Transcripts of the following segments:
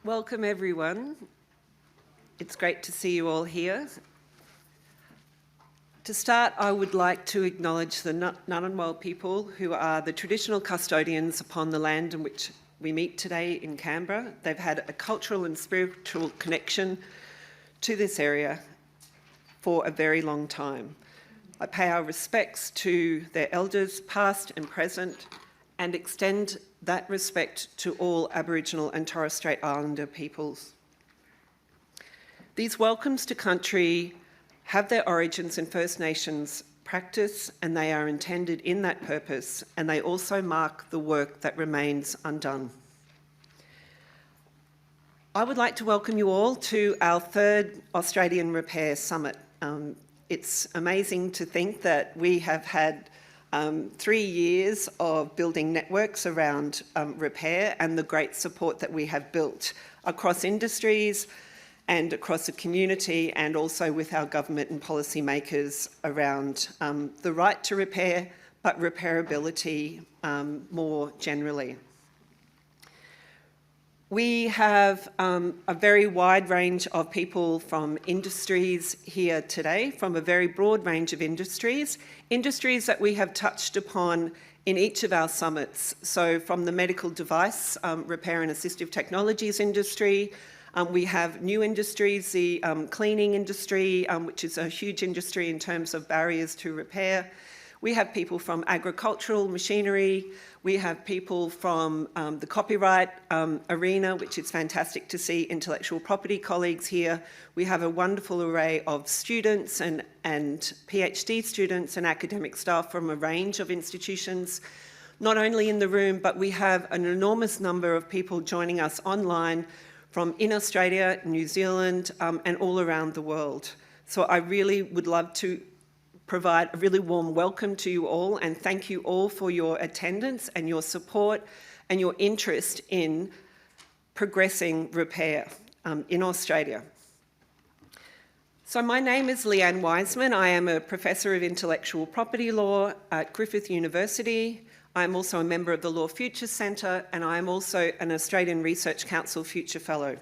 Welcome everyone. It's great to see you all here. To start, I would like to acknowledge the Ngunnawal people who are the traditional custodians upon the land in which we meet today in Canberra. They've had a cultural and spiritual connection to this area for a very long time. I pay our respects to their elders, past and present, and extend that respect to all Aboriginal and Torres Strait Islander peoples. These welcomes to country have their origins in First Nations practice, and they are intended in that purpose, and they also mark the work that remains undone. I would like to welcome you all to our third Australian Repair Summit. It's amazing to think that we have had 3 years of building networks around repair and the great support that we have built across industries and across the community, and also with our government and policy makers around the right to repair, but repairability more generally. We have a very wide range of people from industries here today, from a very broad range of industries that we have touched upon in each of our summits. So from the medical device, repair and assistive technologies industry, we have new industries, the cleaning industry, which is a huge industry in terms of barriers to repair. We have people from agricultural machinery. We have people from the copyright arena, which is fantastic to see intellectual property colleagues here. We have a wonderful array of students and PhD students and academic staff from a range of institutions, not only in the room, but we have an enormous number of people joining us online from in Australia, New Zealand, and all around the world. So I really would love to provide a really warm welcome to you all, and thank you all for your attendance and your support and your interest in progressing repair in Australia. So my name is Leanne Wiseman. I am a Professor of Intellectual Property Law at Griffith University. I'm also a member of the Law Future Centre, and I am also an Australian Research Council Future Fellow.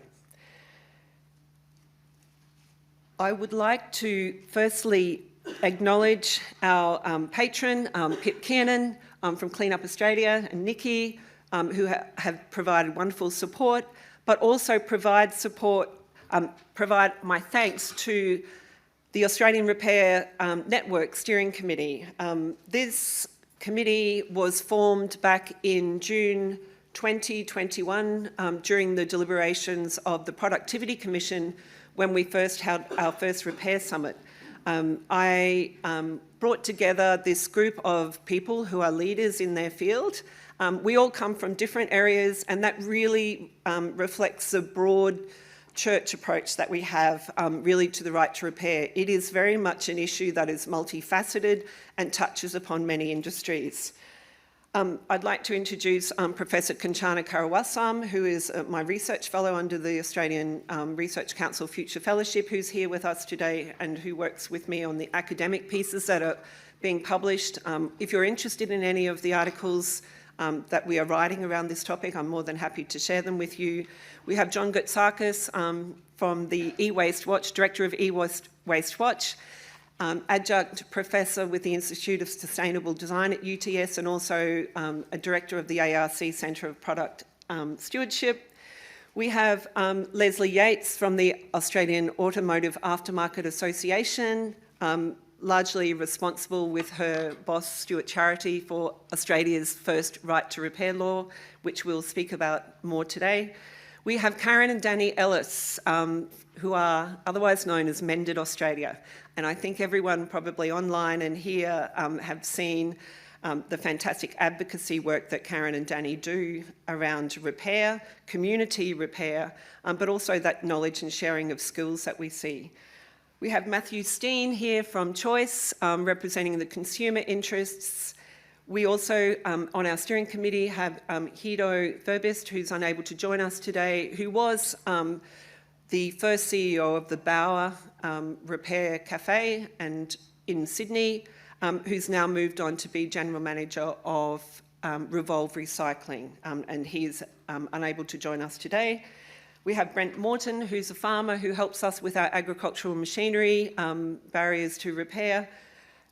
I would like to firstly acknowledge our patron, Pip Kiernan from Clean Up Australia, and Nikki, who have provided wonderful support, but also provide my thanks to the Australian Repair Network Steering Committee. This committee was formed back in June 2021 during the deliberations of the Productivity Commission when we first held our first Repair Summit. I brought together this group of people who are leaders in their field. We all come from different areas, and that really reflects the broad church approach that we have really to the right to repair. It is very much an issue that is multifaceted and touches upon many industries. I'd like to introduce Professor Kanchana Karawasam, who is my research fellow under the Australian Research Council Future Fellowship, who's here with us today and who works with me on the academic pieces that are being published. If you're interested in any of the articles that we are writing around this topic, I'm more than happy to share them with you. We have John Goutsakis from the E-Waste Watch, Director of E-Waste Watch, adjunct professor with the Institute of Sustainable Design at UTS, and also a director of the ARC Centre of Product Stewardship. We have Leslie Yates from the Australian Automotive Aftermarket Association, largely responsible with her boss, Stuart Charity, for Australia's first right to repair law, which we'll speak about more today. We have Karen and Danny Ellis, who are otherwise known as Mended Australia. And I think everyone probably online and here have seen the fantastic advocacy work that Karen and Danny do around repair, community repair, but also that knowledge and sharing of skills that we see. We have Matthew Steen here from Choice, representing the consumer interests. We also, on our steering committee, have Guido Verbist, who's unable to join us today, who was the first CEO of the Bauer Repair Cafe and in Sydney, who's now moved on to be General Manager of Revolve Recycling, and he's unable to join us today. We have Brent Morton, who's a farmer who helps us with our agricultural machinery, barriers to repair.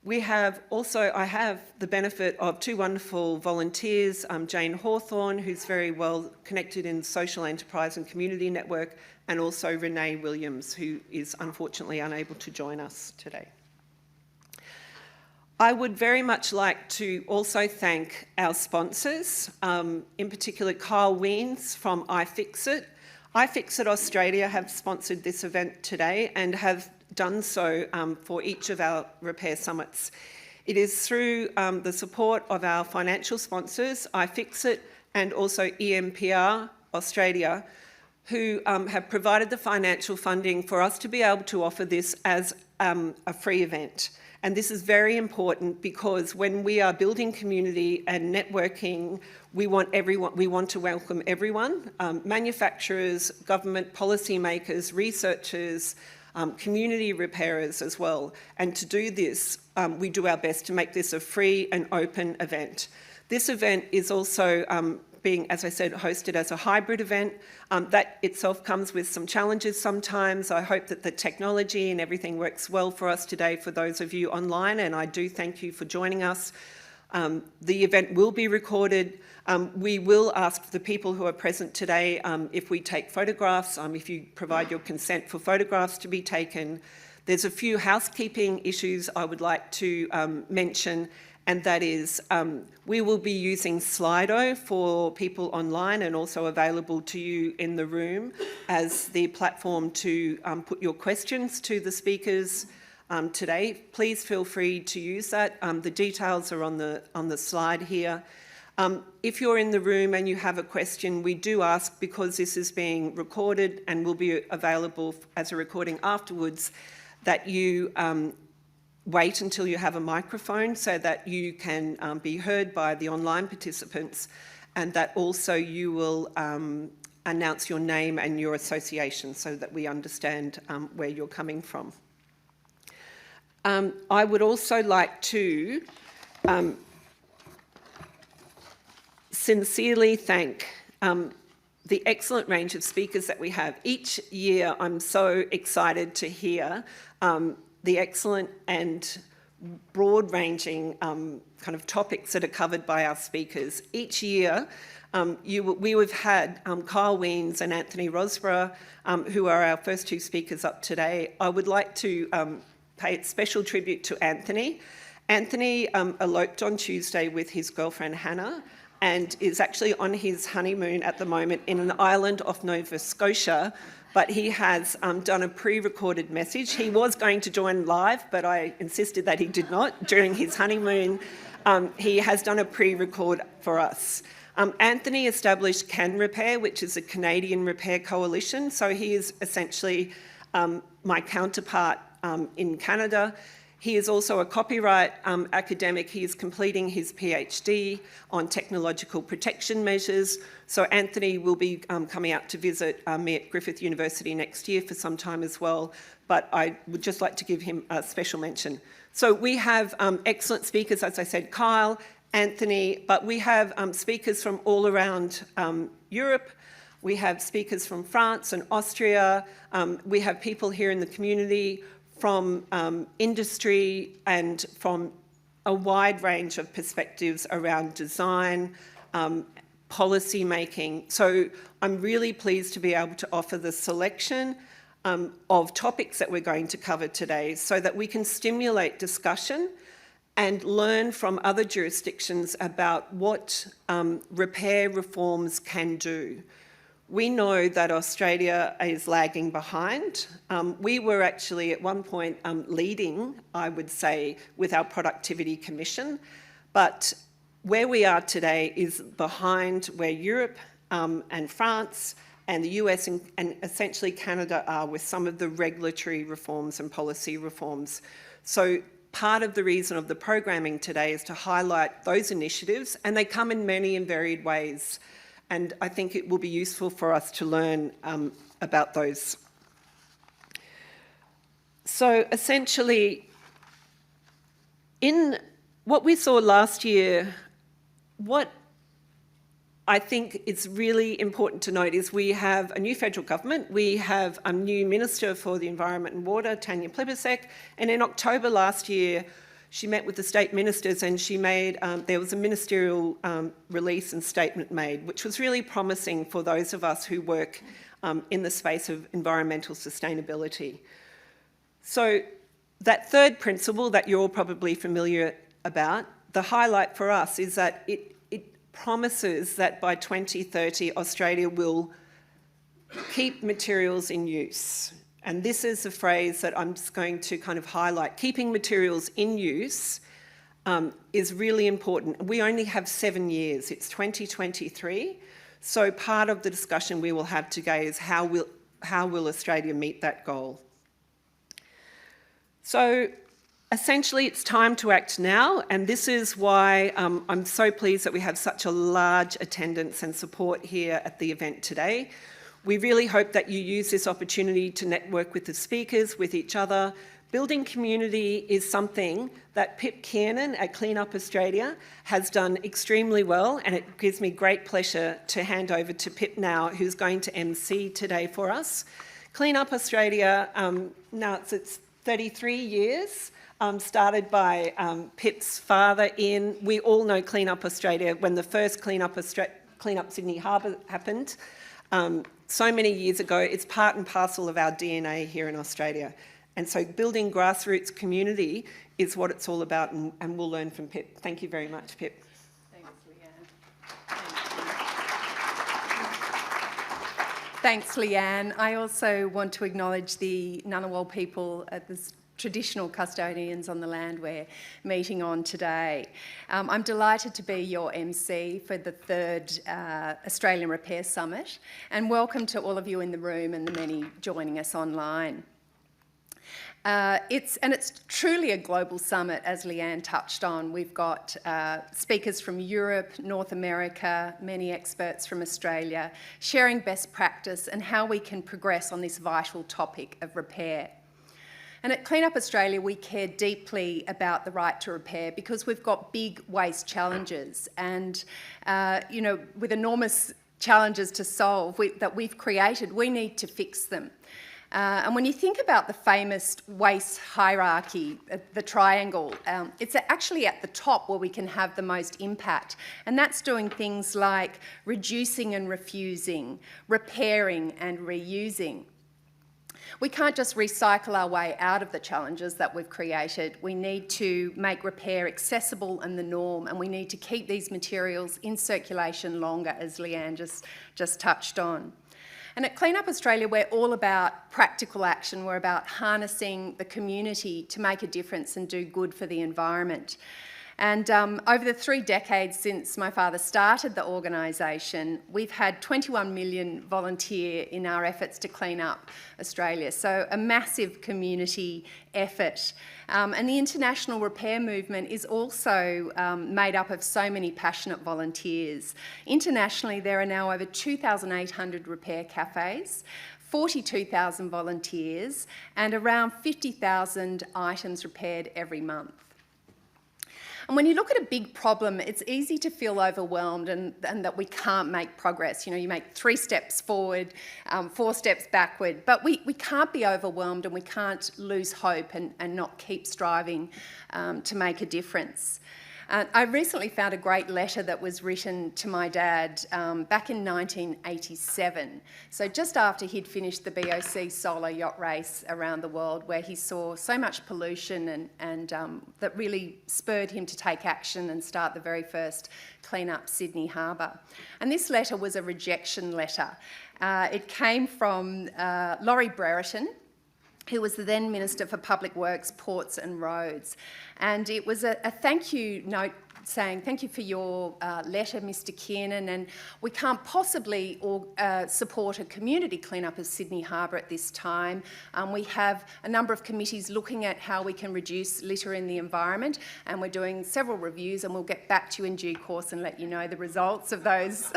We have also, I have the benefit of two wonderful volunteers, Jane Hawthorne, who's very well connected in social enterprise and community network, and also Renee Williams, who is unfortunately unable to join us today. I would very much like to also thank our sponsors, in particular Kyle Wiens from iFixit. iFixit Australia have sponsored this event today and have done so for each of our repair summits. It is through the support of our financial sponsors, iFixit and also EMPR Australia, who have provided the financial funding for us to be able to offer this as a free event. And this is very important because when we are building community and networking, we want to welcome everyone, manufacturers, government policymakers, researchers, community repairers as well. And to do this, we do our best to make this a free and open event. This event is also being, as I said, hosted as a hybrid event. That itself comes with some challenges sometimes. I hope that the technology and everything works well for us today for those of you online, and I do thank you for joining us. The event will be recorded. We will ask the people who are present today if we take photographs, if you provide your consent for photographs to be taken. There's a few housekeeping issues I would like to mention, and that is we will be using Slido for people online and also available to you in the room as the platform to put your questions to the speakers today. Please feel free to use that. The details are on the slide here. If you're in the room and you have a question, we do ask, because this is being recorded and will be available as a recording afterwards, that you wait until you have a microphone so that you can be heard by the online participants, and that also you will announce your name and your association so that we understand where you're coming from. I would also like to sincerely thank the excellent range of speakers that we have. Each year I'm so excited to hear the excellent and broad-ranging kind of topics that are covered by our speakers. Each year, we have had Kyle Wiens and Anthony Rosborough, who are our first two speakers up today. I would like to pay special tribute to Anthony. Anthony eloped on Tuesday with his girlfriend Hannah and is actually on his honeymoon at the moment in an island off Nova Scotia, but he has done a pre-recorded message. He was going to join live, but I insisted that he did not during his honeymoon. He has done a pre-record for us. Anthony established Can Repair, which is a Canadian repair coalition. So he is essentially my counterpart in Canada. He is also a copyright academic. He is completing his PhD on technological protection measures. So Anthony will be coming out to visit me at Griffith University next year for some time as well. But I would just like to give him a special mention. So we have excellent speakers, as I said, Kyle, Anthony, but we have speakers from all around Europe. We have speakers from France and Austria. We have people here in the community from industry and from a wide range of perspectives around design, policy making. So I'm really pleased to be able to offer the selection of topics that we're going to cover today so that we can stimulate discussion and learn from other jurisdictions about what repair reforms can do. We know that Australia is lagging behind. We were actually at one point leading, I would say, with our Productivity Commission, but where we are today is behind where Europe and France and the US and essentially Canada are with some of the regulatory reforms and policy reforms. So part of the reason of the programming today is to highlight those initiatives, and they come in many and varied ways. And I think it will be useful for us to learn about those. So essentially, in what we saw last year, what I think it's really important to note is we have a new federal government, we have a new Minister for the Environment and Water, Tanya Plibersek, and in October last year, she met with the state ministers and she made, there was a ministerial release and statement made, which was really promising for those of us who work in the space of environmental sustainability. So that third principle that you're all probably familiar about, the highlight for us is that it promises that by 2030, Australia will keep materials in use. And this is a phrase that I'm just going to kind of highlight. Keeping materials in use is really important. We only have 7 years. It's 2023. So part of the discussion we will have today is how will Australia meet that goal? So essentially, it's time to act now, and this is why I'm so pleased that we have such a large attendance and support here at the event today. We really hope that you use this opportunity to network with the speakers, with each other. Building community is something that Pip Kiernan at Clean Up Australia has done extremely well, and it gives me great pleasure to hand over to Pip now, who's going to MC today for us. Clean Up Australia, now it's 33 years. Started by Pip's father in, we all know Clean Up Australia, when the first Clean Up Sydney Harbour happened so many years ago. It's part and parcel of our DNA here in Australia. And so building grassroots community is what it's all about, and we'll learn from Pip. Thank you very much, Pip. Thanks, Leanne. Thanks, Leanne. I also want to acknowledge the Ngunnawal people at this traditional custodians on the land we're meeting on today. I'm delighted to be your MC for the third Australian Repair Summit, and welcome to all of you in the room and the many joining us online. It's truly a global summit, as Leanne touched on. We've got speakers from Europe, North America, many experts from Australia, sharing best practice and how we can progress on this vital topic of repair. And at Clean Up Australia, we care deeply about the right to repair because we've got big waste challenges and, with enormous challenges to solve that we've created, we need to fix them. And when you think about the famous waste hierarchy, the triangle, it's actually at the top where we can have the most impact. And that's doing things like reducing and refusing, repairing and reusing. We can't just recycle our way out of the challenges that we've created. We need to make repair accessible and the norm, and we need to keep these materials in circulation longer, as Leanne just touched on. And at Clean Up Australia, we're all about practical action. We're about harnessing the community to make a difference and do good for the environment. And over the 3 decades since my father started the organisation, we've had 21 million volunteer in our efforts to clean up Australia. So a massive community effort. And the international repair movement is also made up of so many passionate volunteers. Internationally, there are now over 2,800 repair cafes, 42,000 volunteers, and around 50,000 items repaired every month. And when you look at a big problem, it's easy to feel overwhelmed and that we can't make progress. You make 3 steps forward, 4 steps backward, but we can't be overwhelmed and we can't lose hope and not keep striving to make a difference. I recently found a great letter that was written to my dad back in 1987, so just after he'd finished the BOC solar yacht race around the world, where he saw so much pollution and that really spurred him to take action and start the very first Clean Up Sydney Harbour. And this letter was a rejection letter. It came from Laurie Brereton, who was the then Minister for Public Works, Ports and Roads. And it was a thank you note saying, thank you for your letter, Mr Kiernan, and we can't possibly support a community clean-up of Sydney Harbour at this time. We have a number of committees looking at how we can reduce litter in the environment, and we're doing several reviews, and we'll get back to you in due course and let you know the results of those,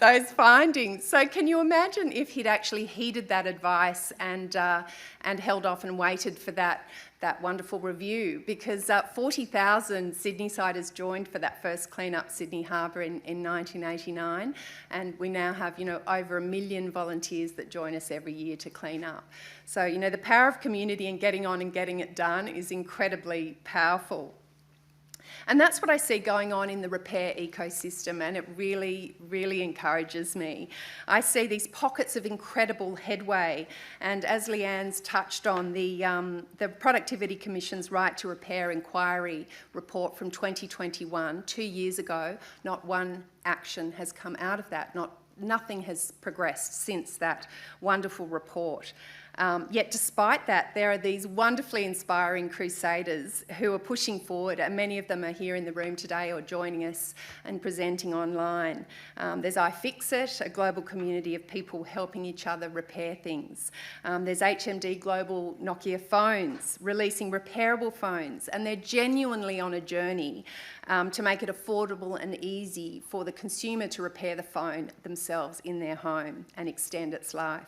those findings. So can you imagine if he'd actually heeded that advice and held off and waited for that that wonderful review, because 40,000 Sydney-siders joined for that first Clean Up Sydney Harbour in 1989, and we now have, over 1 million volunteers that join us every year to clean up. So, the power of community and getting on and getting it done is incredibly powerful. And that's what I see going on in the repair ecosystem, and it really, really encourages me. I see these pockets of incredible headway, and as Leanne's touched on, the Productivity Commission's Right to Repair inquiry report from 2021, 2 years ago, not one action has come out of that, nothing has progressed since that wonderful report. Yet despite that, there are these wonderfully inspiring crusaders who are pushing forward, and many of them are here in the room today or joining us and presenting online. There's iFixit, a global community of people helping each other repair things. There's HMD Global Nokia Phones, releasing repairable phones, and they're genuinely on a journey to make it affordable and easy for the consumer to repair the phone themselves in their home and extend its life.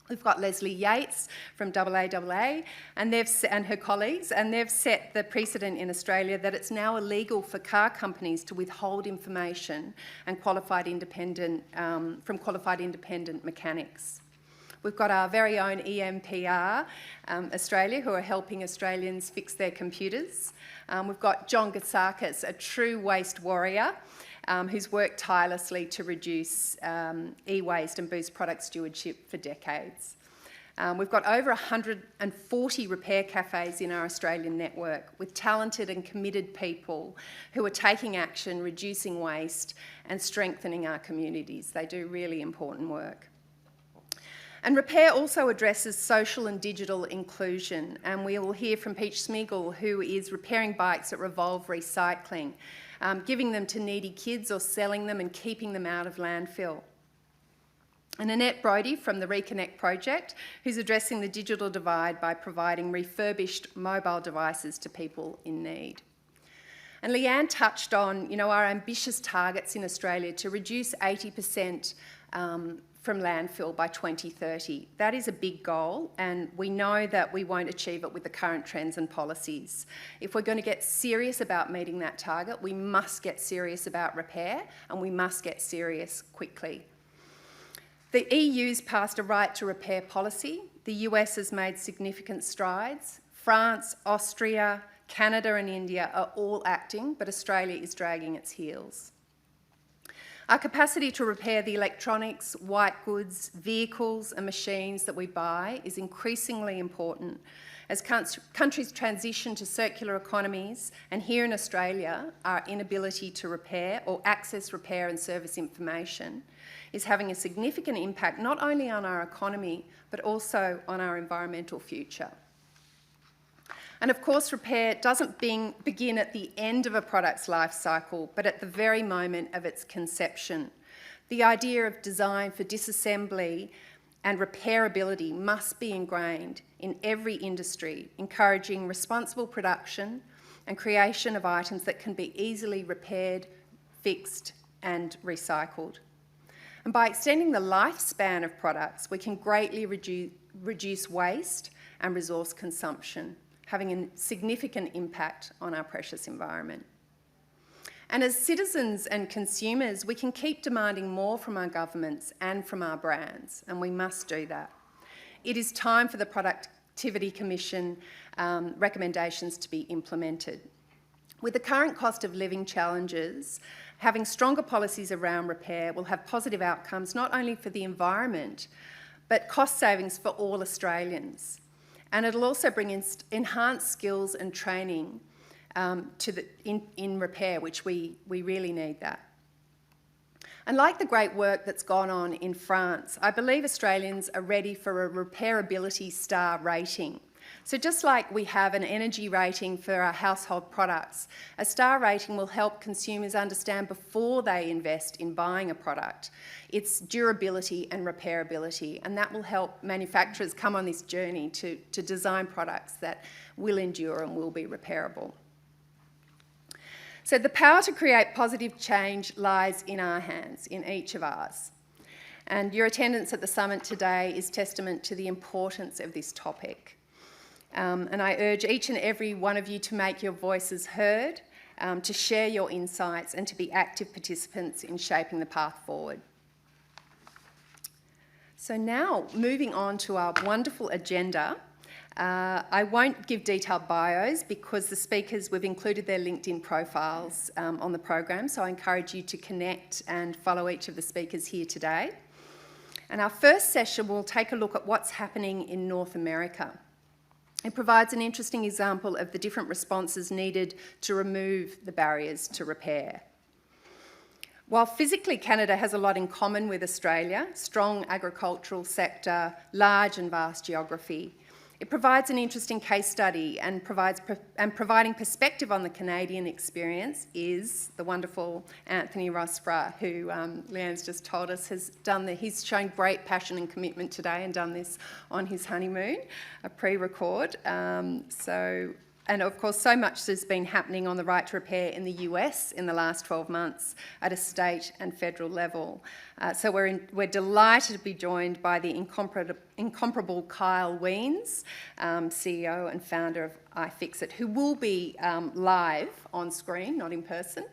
We've got Leslie Yates from AAAA and her colleagues, and they've set the precedent in Australia that it's now illegal for car companies to withhold information and from qualified independent mechanics. We've got our very own EMPR Australia, who are helping Australians fix their computers. We've got John Gatsakis, a true waste warrior, who's worked tirelessly to reduce e-waste and boost product stewardship for decades. We've got over 140 repair cafes in our Australian network with talented and committed people who are taking action, reducing waste and strengthening our communities. They do really important work. And repair also addresses social and digital inclusion, and we will hear from Peach Smigel, who is repairing bikes at Revolve Recycling, giving them to needy kids or selling them and keeping them out of landfill. And Annette Brodie from the Reconnect Project, who's addressing the digital divide by providing refurbished mobile devices to people in need. And Leanne touched on, our ambitious targets in Australia to reduce 80% from landfill by 2030. That is a big goal, and we know that we won't achieve it with the current trends and policies. If we're going to get serious about meeting that target, we must get serious about repair, and we must get serious quickly. The EU's passed a right to repair policy. The US has made significant strides. France, Austria, Canada and India are all acting, but Australia is dragging its heels. Our capacity to repair the electronics, white goods, vehicles and machines that we buy is increasingly important as countries transition to circular economies, and here in Australia, our inability to repair or access repair and service information is having a significant impact not only on our economy, but also on our environmental future. And of course, repair doesn't begin at the end of a product's life cycle, but at the very moment of its conception. The idea of design for disassembly and repairability must be ingrained in every industry, encouraging responsible production and creation of items that can be easily repaired, fixed, and recycled. And by extending the lifespan of products, we can greatly reduce waste and resource consumption, having a significant impact on our precious environment. And as citizens and consumers, we can keep demanding more from our governments and from our brands, and we must do that. It is time for the Productivity Commission recommendations to be implemented. With the current cost of living challenges, having stronger policies around repair will have positive outcomes not only for the environment, but cost savings for all Australians. And it'll also bring in enhanced skills and training in repair, which we really need that. And like the great work that's gone on in France, I believe Australians are ready for a repairability star rating. So just like we have an energy rating for our household products, a star rating will help consumers understand before they invest in buying a product its durability and repairability, and that will help manufacturers come on this journey to design products that will endure and will be repairable. So the power to create positive change lies in our hands, in each of ours. And your attendance at the summit today is testament to the importance of this topic. And I urge each and every one of you to make your voices heard, to share your insights and to be active participants in shaping the path forward. So now, moving on to our wonderful agenda. I won't give detailed bios because the speakers, we've included their LinkedIn profiles on the program, so I encourage you to connect and follow each of the speakers here today. And our first session will take a look at what's happening in North America. It provides an interesting example of the different responses needed to remove the barriers to repair. While physically Canada has a lot in common with Australia, strong agricultural sector, large and vast geography, it provides an interesting case study and providing perspective on the Canadian experience is the wonderful Anthony Rossborough, who Leanne's just told us he's shown great passion and commitment today and done this on his honeymoon, a pre-record. And of course, so much has been happening on the right to repair in the US in the last 12 months at a state and federal level. So we're delighted to be joined by the incomparable Kyle Wiens, CEO and founder of iFixit, who will be live on screen, not in person.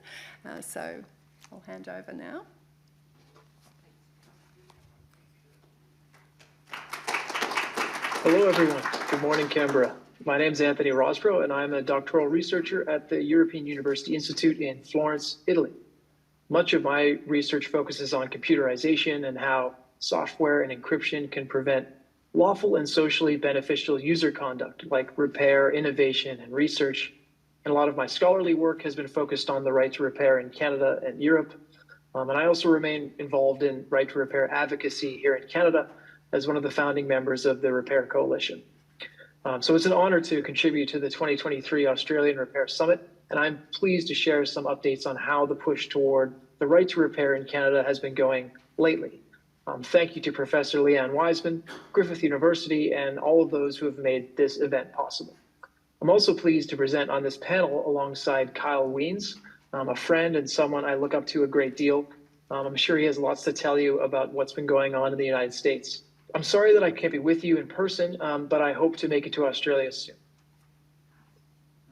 So I'll hand over now. Hello, everyone. Good morning, Canberra. My name is Anthony Rossborough, and I'm a doctoral researcher at the European University Institute in Florence, Italy. Much of my research focuses on computerization and how software and encryption can prevent lawful and socially beneficial user conduct, like repair, innovation, and research. And a lot of my scholarly work has been focused on the right to repair in Canada and Europe. And I also remain involved in right to repair advocacy here in Canada as one of the founding members of the Repair Coalition. So it's an honor to contribute to the 2023 Australian Repair Summit, and I'm pleased to share some updates on how the push toward the right to repair in Canada has been going lately. Thank you to Professor Leanne Wiseman, Griffith University, and all of those who have made this event possible. I'm also pleased to present on this panel alongside Kyle Wiens, a friend and someone I look up to a great deal. I'm sure he has lots to tell you about what's been going on in the United States. I'm sorry that I can't be with you in person, but I hope to make it to Australia soon.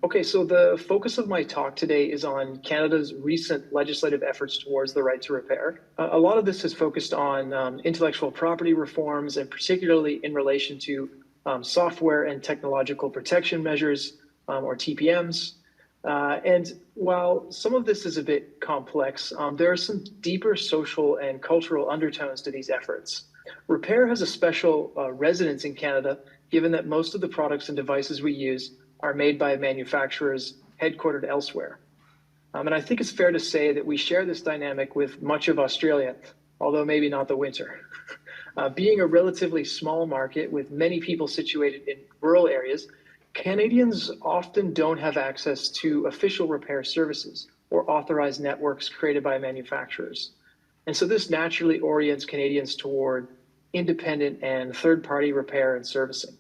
Okay, so the focus of my talk today is on Canada's recent legislative efforts towards the right to repair. A lot of this is focused on intellectual property reforms, and particularly in relation to software and technological protection measures, or TPMs. And while some of this is a bit complex, there are some deeper social and cultural undertones to these efforts. Repair has a special resonance in Canada, given that most of the products and devices we use are made by manufacturers headquartered elsewhere. And I think it's fair to say that we share this dynamic with much of Australia, although maybe not the winter. Being a relatively small market with many people situated in rural areas, Canadians often don't have access to official repair services or authorized networks created by manufacturers. And so this naturally orients Canadians toward independent and third-party repair and servicing.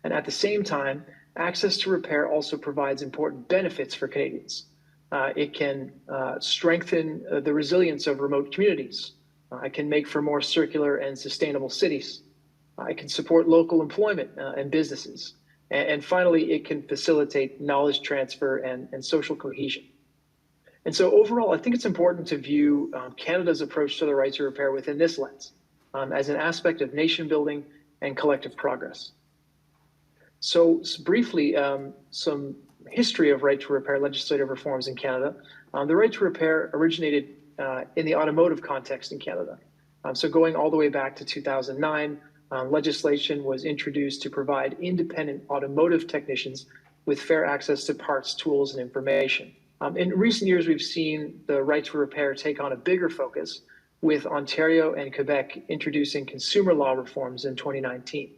And at the same time, access to repair also provides important benefits for Canadians. It can strengthen the resilience of remote communities. It can make for more circular and sustainable cities. It can support local employment and businesses. And finally, it can facilitate knowledge transfer and social cohesion. And so overall, I think it's important to view Canada's approach to the right to repair within this lens, as an aspect of nation building and collective progress. So briefly, some history of right to repair legislative reforms in Canada. The right to repair originated in the automotive context in Canada. So going all the way back to 2009, legislation was introduced to provide independent automotive technicians with fair access to parts, tools, and information. In recent years, we've seen the right to repair take on a bigger focus, with Ontario and Quebec introducing consumer law reforms in 2019.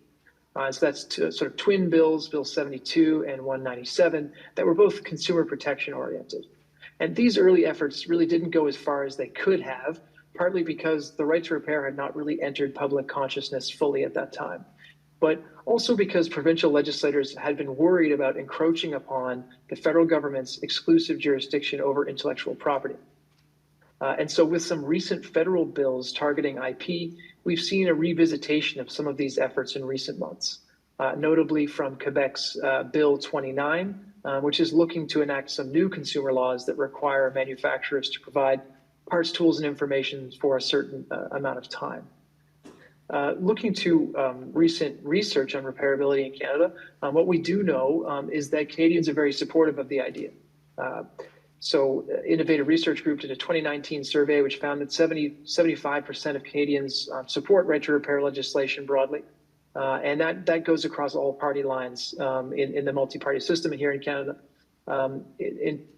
So that's sort of twin bills, Bill 72 and 197, that were both consumer protection oriented. And these early efforts really didn't go as far as they could have, partly because the right to repair had not really entered public consciousness fully at that time, but also because provincial legislators had been worried about encroaching upon the federal government's exclusive jurisdiction over intellectual property. And so with some recent federal bills targeting IP, we've seen a revisitation of some of these efforts in recent months. notably from Quebec's Bill 29, which is looking to enact some new consumer laws that require manufacturers to provide parts, tools, and information for a certain amount of time. Looking to recent research on repairability in Canada, what we do know is that Canadians are very supportive of the idea. So Innovative Research Group did a 2019 survey which found that 75% of Canadians support right to repair legislation broadly. And that goes across all party lines in the multi-party system here in Canada.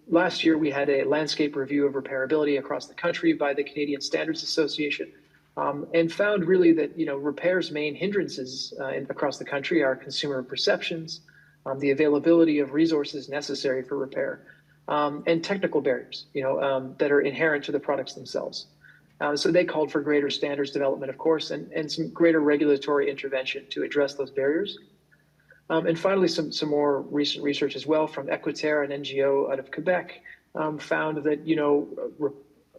Last year, we had a landscape review of repairability across the country by the Canadian Standards Association, and found really that repair's main hindrances across the country are consumer perceptions, the availability of resources necessary for repair, and technical barriers that are inherent to the products themselves. So they called for greater standards development, of course, and some greater regulatory intervention to address those barriers. And finally, some more recent research as well from Equiterre, an NGO out of Quebec, found that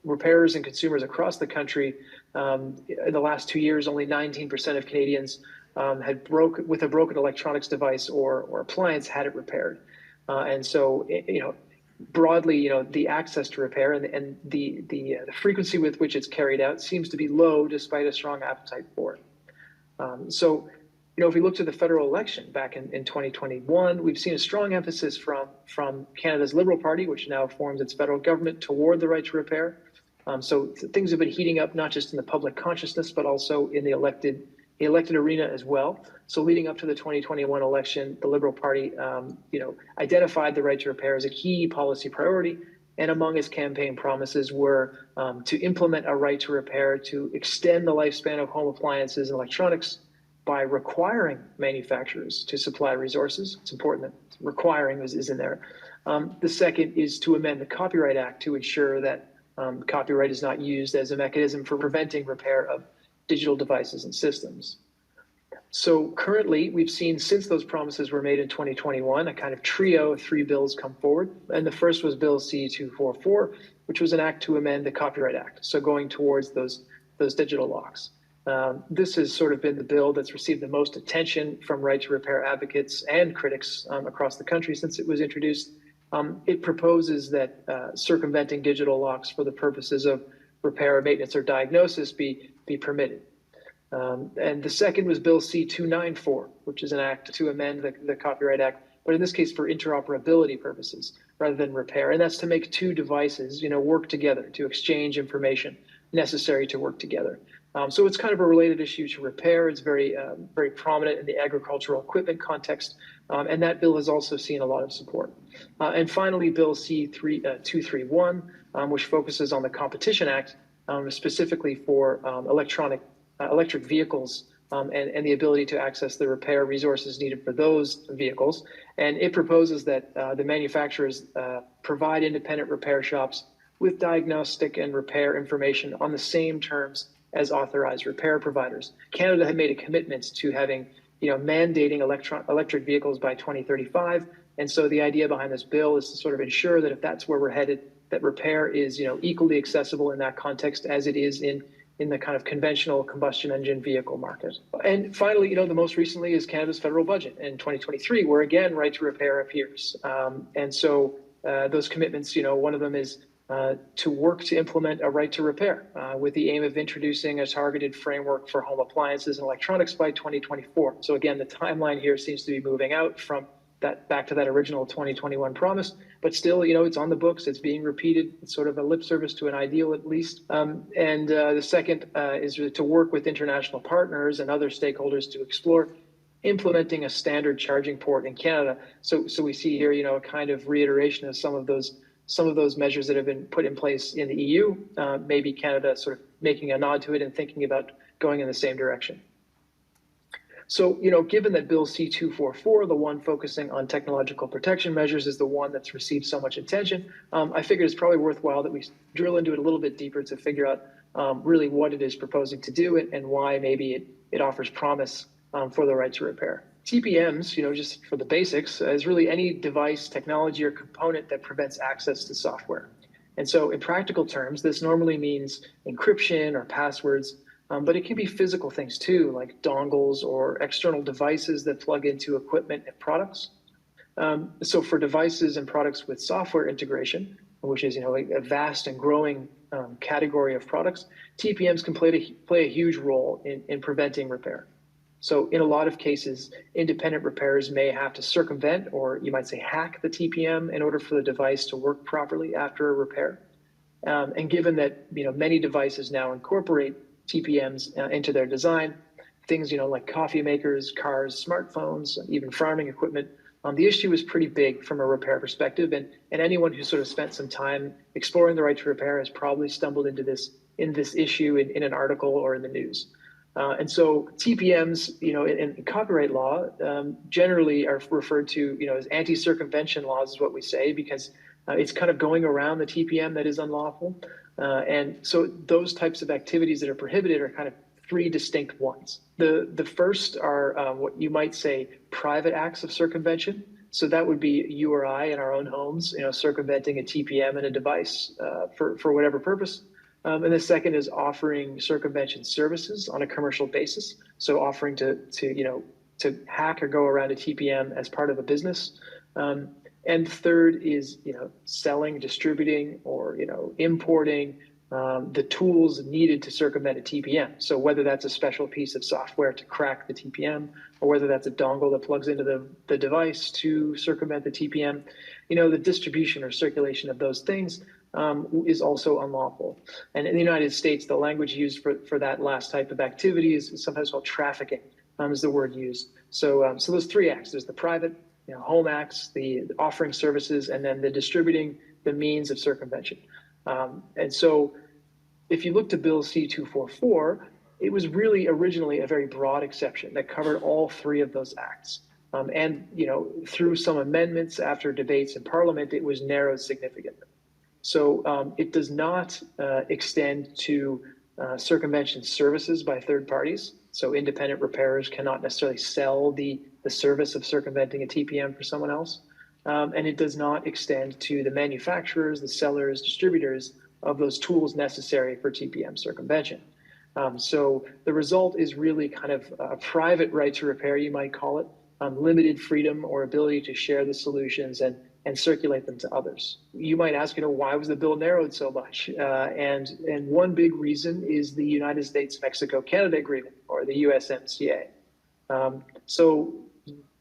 repairers and consumers across the country, in the last 2 years, only 19% of Canadians with a broken electronics device or appliance had it repaired. And so, broadly, the access to repair and the frequency with which it's carried out seems to be low despite a strong appetite for it. So, if we look to the federal election back in 2021, we've seen a strong emphasis from Canada's Liberal Party, which now forms its federal government, toward the right to repair. So things have been heating up, not just in the public consciousness, but also in the elected arena as well. So leading up to the 2021 election, the Liberal Party, identified the right to repair as a key policy priority. And among its campaign promises were to implement a right to repair, to extend the lifespan of home appliances and electronics by requiring manufacturers to supply resources. It's important that requiring is in there. The second is to amend the Copyright Act to ensure that copyright is not used as a mechanism for preventing repair of digital devices and systems. So currently, we've seen, since those promises were made in 2021, a kind of trio of 3 bills come forward. And the first was Bill C-244, which was an act to amend the Copyright Act, so going towards those digital locks. This has sort of been the bill that's received the most attention from right to repair advocates and critics across the country since it was introduced. It proposes that circumventing digital locks for the purposes of repair, maintenance, or diagnosis be permitted. And the second was Bill C-294, which is an act to amend the Copyright Act, but in this case for interoperability purposes rather than repair. And that's to make 2 devices, work together, to exchange information necessary to work together. So it's kind of a related issue to repair. It's very, very prominent in the agricultural equipment context. And that bill has also seen a lot of support. And finally, Bill C-231, which focuses on the Competition Act, specifically for electric vehicles and the ability to access the repair resources needed for those vehicles. And it proposes that the manufacturers provide independent repair shops with diagnostic and repair information on the same terms as authorized repair providers. Canada had made a commitment to having, mandating electric vehicles by 2035. And so the idea behind this bill is to sort of ensure that if that's where we're headed, that repair is, equally accessible in that context as it is in the kind of conventional combustion engine vehicle market. And finally, the most recently is Canada's federal budget in 2023, where again, right to repair appears. And so those commitments, one of them is to work to implement a right to repair with the aim of introducing a targeted framework for home appliances and electronics by 2024. So again, the timeline here seems to be moving out from that back to that original 2021 promise, but still, it's on the books, it's being repeated, it's sort of a lip service to an ideal at least. And the second is to work with international partners and other stakeholders to explore implementing a standard charging port in Canada. So we see here, a kind of reiteration of some of those measures that have been put in place in the EU, maybe Canada sort of making a nod to it and thinking about going in the same direction. So, given that Bill C-244, the one focusing on technological protection measures, is the one that's received so much attention, I figured it's probably worthwhile that we drill into it a little bit deeper to figure out really what it is proposing to do and why maybe it offers promise for the right to repair. TPMs, just for the basics, is really any device, technology, or component that prevents access to software. And so in practical terms, this normally means encryption or passwords But it can be physical things too, like dongles or external devices that plug into equipment and products. So for devices and products with software integration, which is a vast and growing category of products, TPMs can play a huge role in preventing repair. So in a lot of cases, independent repairers may have to circumvent, or you might say hack, the TPM in order for the device to work properly after a repair. And given that many devices now incorporate TPMs into their design, things like coffee makers, cars, smartphones, even farming equipment, the issue is pretty big from a repair perspective, and anyone who sort of spent some time exploring the right to repair has probably stumbled into this issue in an article or in the news. And so TPMs, in copyright law, generally are referred to, as anti-circumvention laws, is what we say, because it's kind of going around the TPM that is unlawful. And so those types of activities that are prohibited are kind of three distinct ones. The first are what you might say private acts of circumvention. So that would be you or I in our own homes, circumventing a TPM in a device for whatever purpose. And the second is offering circumvention services on a commercial basis. So offering to hack or go around a TPM as part of a business. And third is selling, distributing, or importing the tools needed to circumvent a TPM. So whether that's a special piece of software to crack the TPM, or whether that's a dongle that plugs into the device to circumvent the TPM, the distribution or circulation of those things is also unlawful. And in the United States, the language used for that last type of activity is sometimes called trafficking, is the word used. So those three acts, there's the private, home acts, the offering services, and then the distributing the means of circumvention. And so if you look to Bill C-244, it was really originally a very broad exception that covered all three of those acts. And through some amendments after debates in Parliament, it was narrowed significantly. So it does not extend to circumvention services by third parties. So independent repairers cannot necessarily sell the service of circumventing a TPM for someone else. And it does not extend to the manufacturers, the sellers, distributors of those tools necessary for TPM circumvention. So the result is really kind of a private right to repair, you might call it, limited freedom or ability to share the solutions and circulate them to others. You might ask, why was the bill narrowed so much? And one big reason is the United States-Mexico-Canada Agreement, or the USMCA. So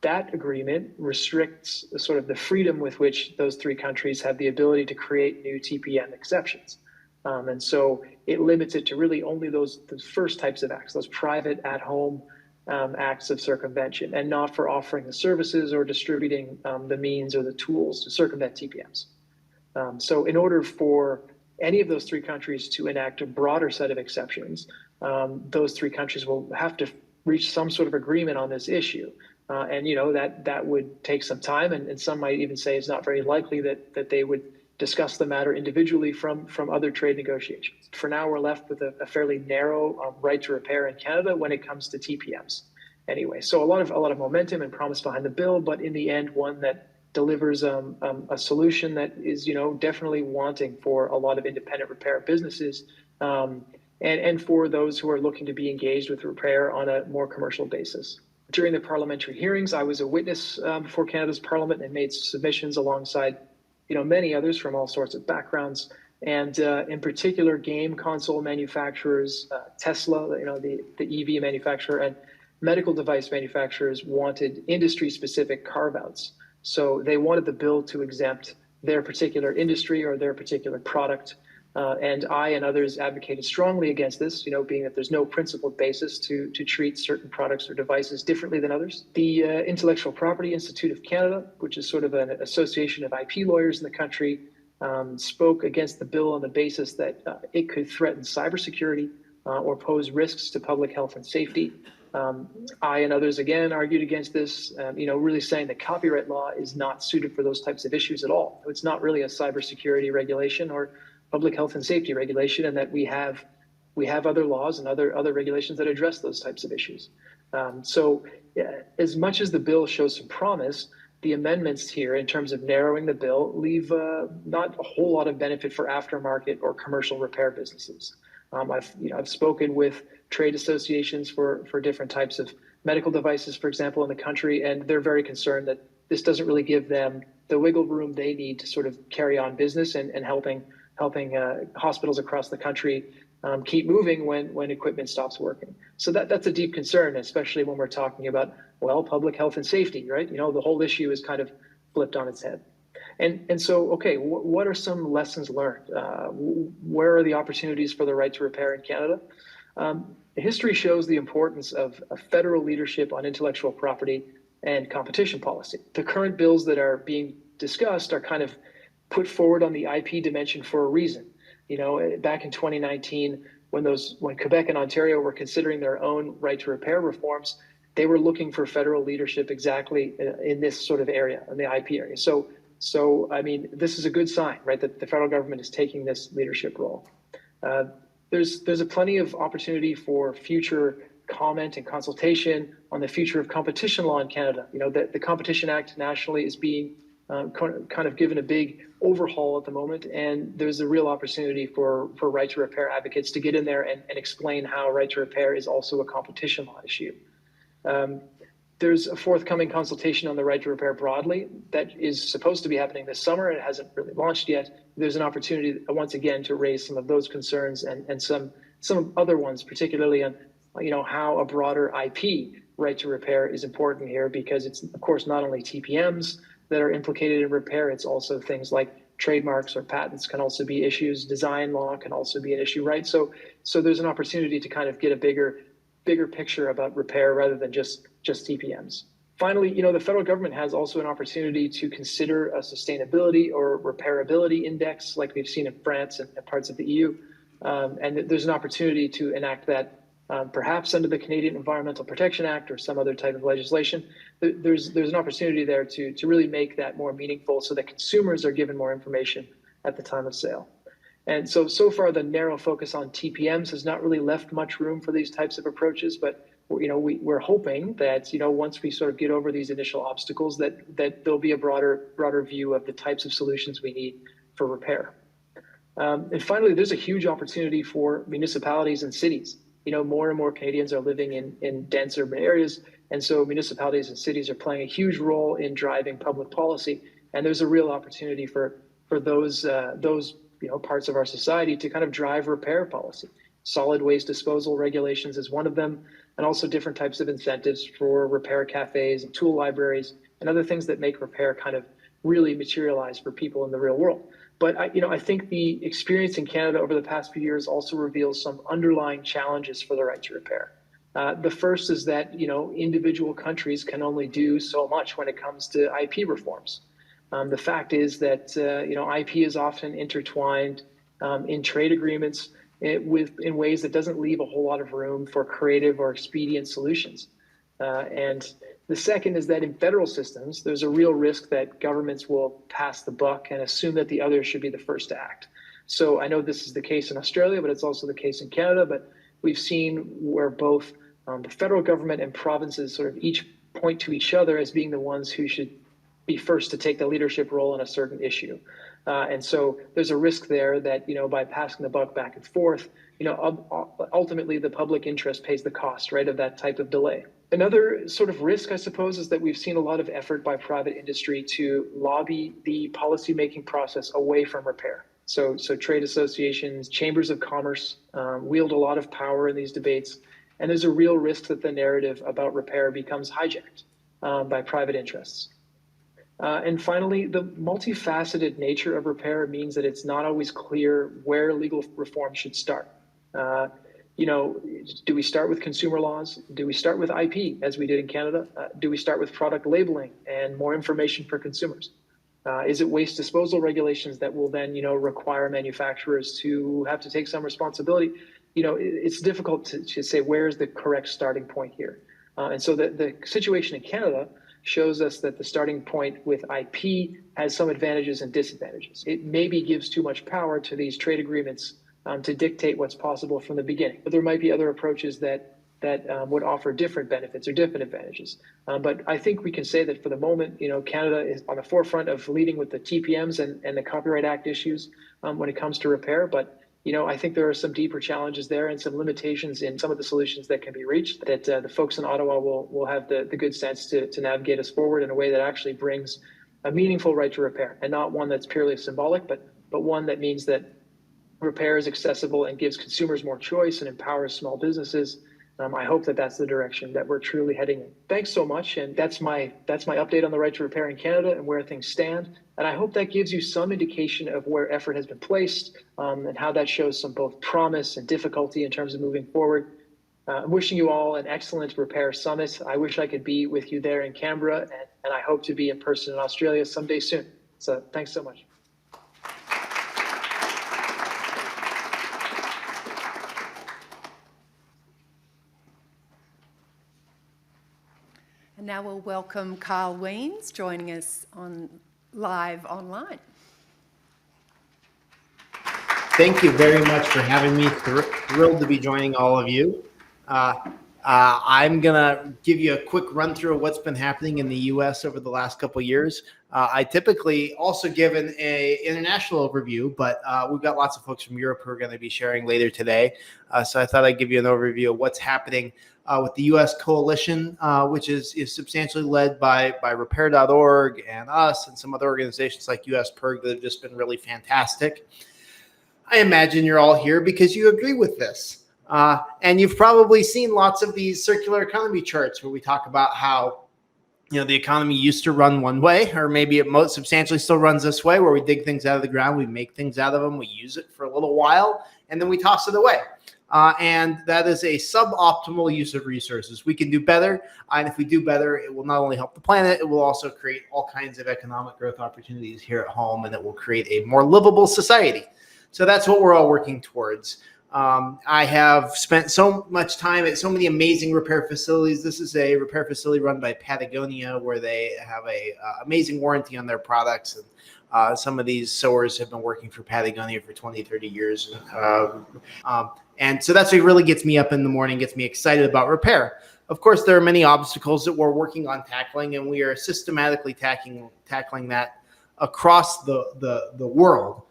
that agreement restricts sort of the freedom with which those three countries have the ability to create new TPM exceptions. And so it limits it to really only those first types of acts, those private at-home acts of circumvention, and not for offering the services or distributing the means or the tools to circumvent TPMs. So in order for any of those three countries to enact a broader set of exceptions, those three countries will have to reach some sort of agreement on this issue. And that would take some time, and some might even say it's not very likely that they would discuss the matter individually from other trade negotiations. For now, we're left with a fairly narrow right to repair in Canada when it comes to TPMs. Anyway, so a lot of momentum and promise behind the bill, but in the end, one that delivers a solution that is definitely wanting for a lot of independent repair businesses, and for those who are looking to be engaged with repair on a more commercial basis. During the parliamentary hearings, I was a witness before Canada's Parliament and made submissions alongside many others from all sorts of backgrounds, and in particular game console manufacturers, Tesla, the EV manufacturer, and medical device manufacturers wanted industry-specific carve-outs. So they wanted the bill to exempt their particular industry or their particular product. And I and others advocated strongly against this, being that there's no principled basis to treat certain products or devices differently than others. The Intellectual Property Institute of Canada, which is sort of an association of IP lawyers in the country, spoke against the bill on the basis that it could threaten cybersecurity or pose risks to public health and safety. I and others, again, argued against this, really saying that copyright law is not suited for those types of issues at all. It's not really a cybersecurity regulation or public health and safety regulation, and that we have other laws and other regulations that address those types of issues. So as much as the bill shows some promise, the amendments here in terms of narrowing the bill leave not a whole lot of benefit for aftermarket or commercial repair businesses. I've spoken with trade associations for different types of medical devices, for example, in the country, and they're very concerned that this doesn't really give them the wiggle room they need to sort of carry on business and helping hospitals across the country keep moving when equipment stops working. So that's a deep concern, especially when we're talking about, well, public health and safety, right? The whole issue is kind of flipped on its head. And so, okay, what are some lessons learned? Where are the opportunities for the right to repair in Canada? History shows the importance of federal leadership on intellectual property and competition policy. The current bills that are being discussed are kind of put forward on the IP dimension for a reason. Back in 2019, when Quebec and Ontario were considering their own right to repair reforms, they were looking for federal leadership exactly in this sort of area, in the IP area. So I mean, this is a good sign, right, that the federal government is taking this leadership role. There's a plenty of opportunity for future comment and consultation on the future of competition law in Canada. The Competition Act nationally is being kind of given a big overhaul at the moment, and there's a real opportunity for right to repair advocates to get in there and explain how right to repair is also a competition law issue. There's a forthcoming consultation on the right to repair broadly that is supposed to be happening this summer. It hasn't really launched yet. There's an opportunity once again to raise some of those concerns and some other ones, particularly on how a broader IP right to repair is important here, because it's of course not only TPMs that are implicated in repair, it's also things like trademarks or patents can also be issues. Design law can also be an issue, right? So there's an opportunity to kind of get a bigger picture about repair rather than just TPMs. Finally, the federal government has also an opportunity to consider a sustainability or repairability index like we've seen in France and parts of the EU. And there's an opportunity to enact that perhaps under the Canadian Environmental Protection Act or some other type of legislation. There's an opportunity there to really make that more meaningful so that consumers are given more information at the time of sale. And so far, the narrow focus on TPMs has not really left much room for these types of approaches, but we're hoping that once we sort of get over these initial obstacles, that there'll be a broader view of the types of solutions we need for repair. And finally, there's a huge opportunity for municipalities and cities. More and more Canadians are living in dense urban areas, and so municipalities and cities are playing a huge role in driving public policy. And there's a real opportunity for those parts of our society to kind of drive repair policy. Solid waste disposal regulations is one of them, and also different types of incentives for repair cafes and tool libraries and other things that make repair kind of really materialize for people in the real world. But I think the experience in Canada over the past few years also reveals some underlying challenges for the right to repair. The first is that individual countries can only do so much when it comes to IP reforms. The fact is that IP is often intertwined in trade agreements in ways that doesn't leave a whole lot of room for creative or expedient solutions. And the second is that in federal systems, there's a real risk that governments will pass the buck and assume that the others should be the first to act. So I know this is the case in Australia, but it's also the case in Canada. But we've seen where both the federal government and provinces sort of each point to each other as being the ones who should be first to take the leadership role on a certain issue. And so there's a risk there that, by passing the buck back and forth, ultimately the public interest pays the cost, right, of that type of delay. Another sort of risk, I suppose, is that we've seen a lot of effort by private industry to lobby the policymaking process away from repair. So trade associations, chambers of commerce wield a lot of power in these debates. And there's a real risk that the narrative about repair becomes hijacked by private interests. And finally, the multifaceted nature of repair means that it's not always clear where legal reform should start. Do we start with consumer laws? Do we start with IP, as we did in Canada? Do we start with product labeling and more information for consumers? Is it waste disposal regulations that will then, require manufacturers to have to take some responsibility? It's difficult to say where is the correct starting point here. And so the situation in Canada shows us that the starting point with IP has some advantages and disadvantages. It maybe gives too much power to these trade agreements to dictate what's possible from the beginning. But there might be other approaches that would offer different benefits or different advantages. But I think we can say that for the moment, Canada is on the forefront of leading with the TPMs and the Copyright Act issues when it comes to repair. But I think there are some deeper challenges there and some limitations in some of the solutions that can be reached that the folks in Ottawa will have the good sense to navigate us forward in a way that actually brings a meaningful right to repair, and not one that's purely symbolic, but one that means that repair is accessible and gives consumers more choice and empowers small businesses. I hope that that's the direction that we're truly heading in. Thanks so much, and that's my update on the right to repair in Canada and where things stand. And I hope that gives you some indication of where effort has been placed, and how that shows some both promise and difficulty in terms of moving forward. I'm wishing you all an excellent Repair Summit. I wish I could be with you there in Canberra, and I hope to be in person in Australia someday soon. So thanks so much. And now we'll welcome Carl Wiens joining us live online. Thank you very much for having me. Thrilled to be joining all of you. I'm going to give you a quick run through of what's been happening in the U.S. over the last couple of years. I typically also give an international overview, but we've got lots of folks from Europe who are going to be sharing later today. So I thought I'd give you an overview of what's happening with the U.S. coalition, which is substantially led by Repair.org and us and some other organizations like US PIRG that have just been really fantastic. I imagine you're all here because you agree with this. And you've probably seen lots of these circular economy charts where we talk about how the economy used to run one way, or maybe it most substantially still runs this way, where we dig things out of the ground, we make things out of them, we use it for a little while, and then we toss it away. And that is a suboptimal use of resources. We can do better. And if we do better, it will not only help the planet, it will also create all kinds of economic growth opportunities here at home, and it will create a more livable society. So that's what we're all working towards. I have spent so much time at so many amazing repair facilities. This is a repair facility run by Patagonia, where they have a amazing warranty on their products. And some of these sewers have been working for Patagonia for 20, 30 years. And so that's what really gets me up in the morning, gets me excited about repair. Of course, there are many obstacles that we're working on tackling, and we are systematically tackling that across the world.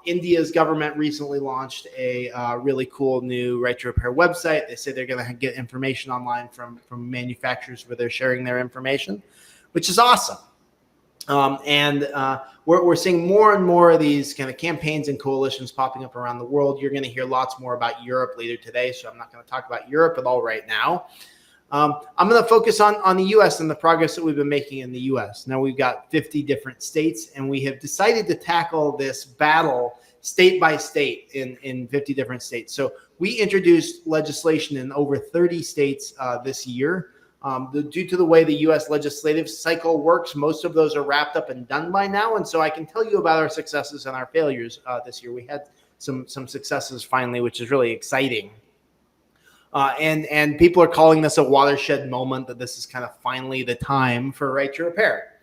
India's government recently launched a really cool new Right to Repair website. They say they're going to get information online from manufacturers where they're sharing their information, which is awesome. We're seeing more and more of these kind of campaigns and coalitions popping up around the world. You're going to hear lots more about Europe later today, so I'm not going to talk about Europe at all right now. I'm going to focus on the U.S. and the progress that we've been making in the U.S. Now we've got 50 different states, and we have decided to tackle this battle state by state in 50 different states. So we introduced legislation in over 30 states this year. Due to the way the U.S. legislative cycle works, most of those are wrapped up and done by now. And so I can tell you about our successes and our failures this year. We had some successes finally, which is really exciting. And people are calling this a watershed moment, that this is kind of finally the time for Right to Repair.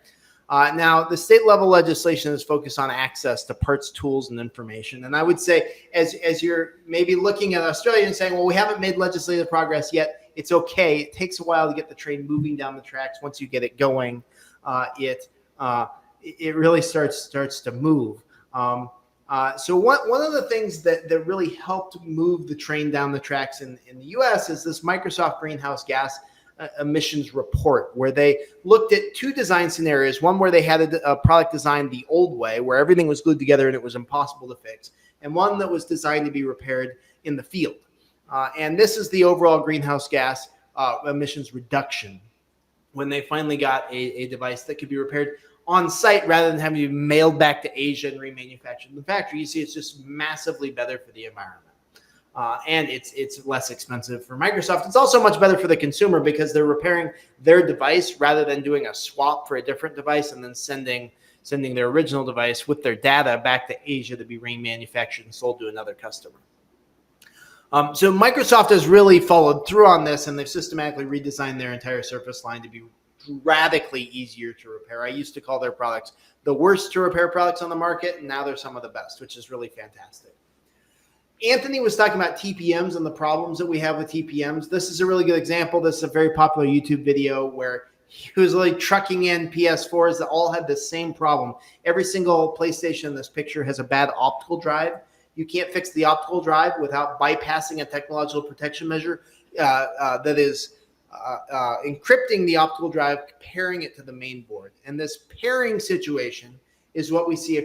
Now, the state level legislation is focused on access to parts, tools, and information. And I would say, as you're maybe looking at Australia and saying, well, we haven't made legislative progress yet, it's okay. It takes a while to get the train moving down the tracks. Once you get it going, it really starts to move. So one of the things that really helped move the train down the tracks in the U.S. is this Microsoft greenhouse gas emissions report, where they looked at two design scenarios. One where they had a product designed the old way, where everything was glued together and it was impossible to fix, and one that was designed to be repaired in the field. And this is the overall greenhouse gas emissions reduction when they finally got a device that could be repaired on site rather than having to be mailed back to Asia and remanufactured in the factory. You see, it's just massively better for the environment. And it's less expensive for Microsoft. It's also much better for the consumer because they're repairing their device rather than doing a swap for a different device and then sending their original device with their data back to Asia to be remanufactured and sold to another customer. So Microsoft has really followed through on this, and they've systematically redesigned their entire Surface line to be radically easier to repair. I used to call their products the worst to repair products on the market, and now they're some of the best, which is really fantastic. Anthony was talking about TPMs and the problems that we have with TPMs. This is a really good example. This is a very popular YouTube video where he was really trucking in PS4s that all had the same problem. Every single PlayStation in this picture has a bad optical drive. You can't fix the optical drive without bypassing a technological protection measure that is encrypting the optical drive, pairing it to the main board. And this pairing situation is what we see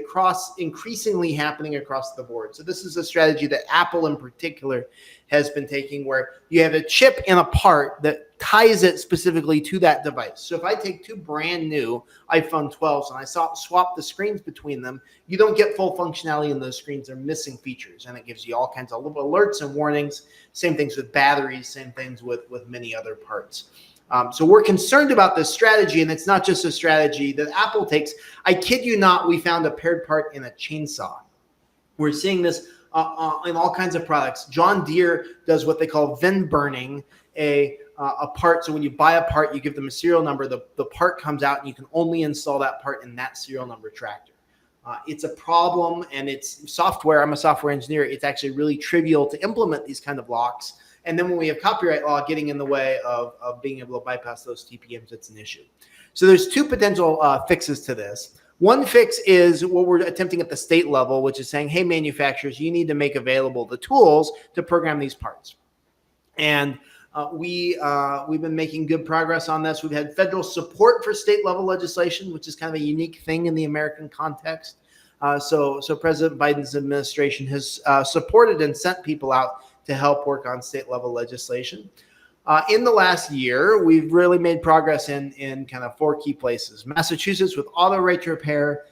increasingly happening across the board. So this is a strategy that Apple in particular has been taking, where you have a chip in a part that ties it specifically to that device. So if I take two brand new iPhone 12s and I swap the screens between them, you don't get full functionality in those screens. They're missing features, and it gives you all kinds of little alerts and warnings. Same things with batteries, same things with many other parts. So we're concerned about this strategy, and it's not just a strategy that Apple takes. I kid you not, we found a paired part in a chainsaw. We're seeing this in all kinds of products. John Deere does what they call VIN burning a part. So when you buy a part, you give them a serial number, the part comes out, and you can only install that part in that serial number tractor. It's a problem, and it's software. I'm a software engineer. It's actually really trivial to implement these kind of locks. And then when we have copyright law getting in the way of being able to bypass those TPMs, it's an issue. So there's two potential fixes to this. One fix is what we're attempting at the state level, which is saying, hey, manufacturers, you need to make available the tools to program these parts. And we've been making good progress on this. We've had federal support for state level legislation, which is kind of a unique thing in the American context. So President Biden's administration has supported and sent people out to help work on state level legislation. In the last year, we've really made progress in kind of four key places: Massachusetts with auto right to repair,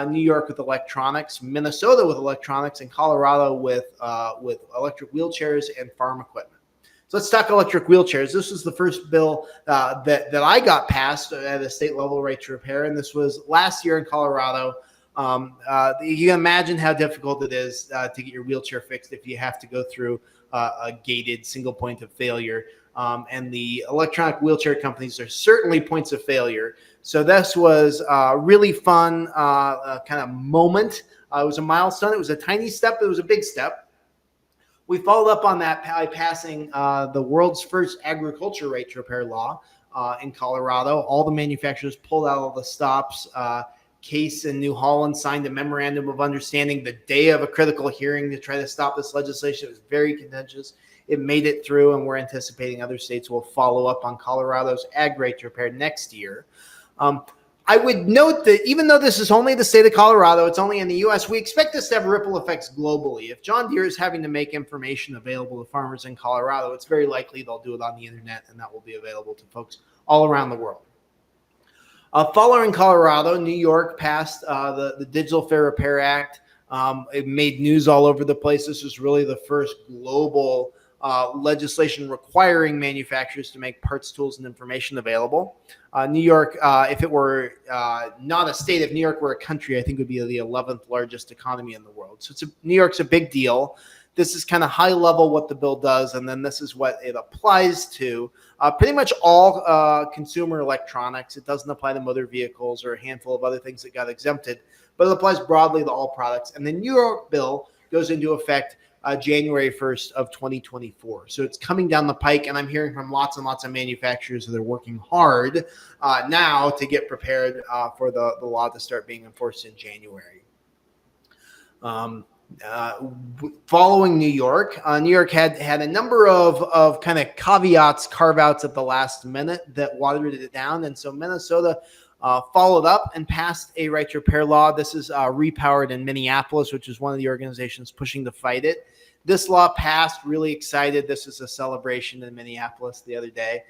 New York with electronics, Minnesota with electronics, and Colorado with electric wheelchairs and farm equipment. So let's talk electric wheelchairs. This was the first bill that I got passed at a state level right to repair, and this was last year in Colorado. You can imagine how difficult it is to get your wheelchair fixed if you have to go through a gated single point of failure. And the electronic wheelchair companies are certainly points of failure. So this was a really fun kind of moment. It was a milestone. It was a tiny step, but it was a big step. We followed up on that by passing the world's first agriculture right to repair law in Colorado. All the manufacturers pulled out all the stops. Case and New Holland signed a memorandum of understanding the day of a critical hearing to try to stop this legislation. It was very contentious. It made it through, and we're anticipating other states will follow up on Colorado's ag right to repair next year. I would note that even though this is only the state of Colorado, it's only in the U.S., we expect this to have ripple effects globally. If John Deere is having to make information available to farmers in Colorado, it's very likely they'll do it on the internet, and that will be available to folks all around the world. Following Colorado, New York passed the Digital Fair Repair Act. It made news all over the place. This was really the first global legislation requiring manufacturers to make parts, tools, and information available. New York, if it were not a state, if New York were a country, I think it would be the 11th largest economy in the world. So New York's a big deal. This is kind of high level what the bill does, and then this is what it applies to. Pretty much all consumer electronics. It doesn't apply to motor vehicles or a handful of other things that got exempted, but it applies broadly to all products. And the New York bill goes into effect January 1st of 2024. So it's coming down the pike, and I'm hearing from lots and lots of manufacturers that are working hard now to get prepared for the law to start being enforced in January. Following New York, New York had a number of kind of caveats, carve-outs at the last minute that watered it down. And so Minnesota followed up and passed a right to repair law. This is Repowered in Minneapolis, which is one of the organizations pushing to fight it. This law passed, really excited. This is a celebration in Minneapolis the other day.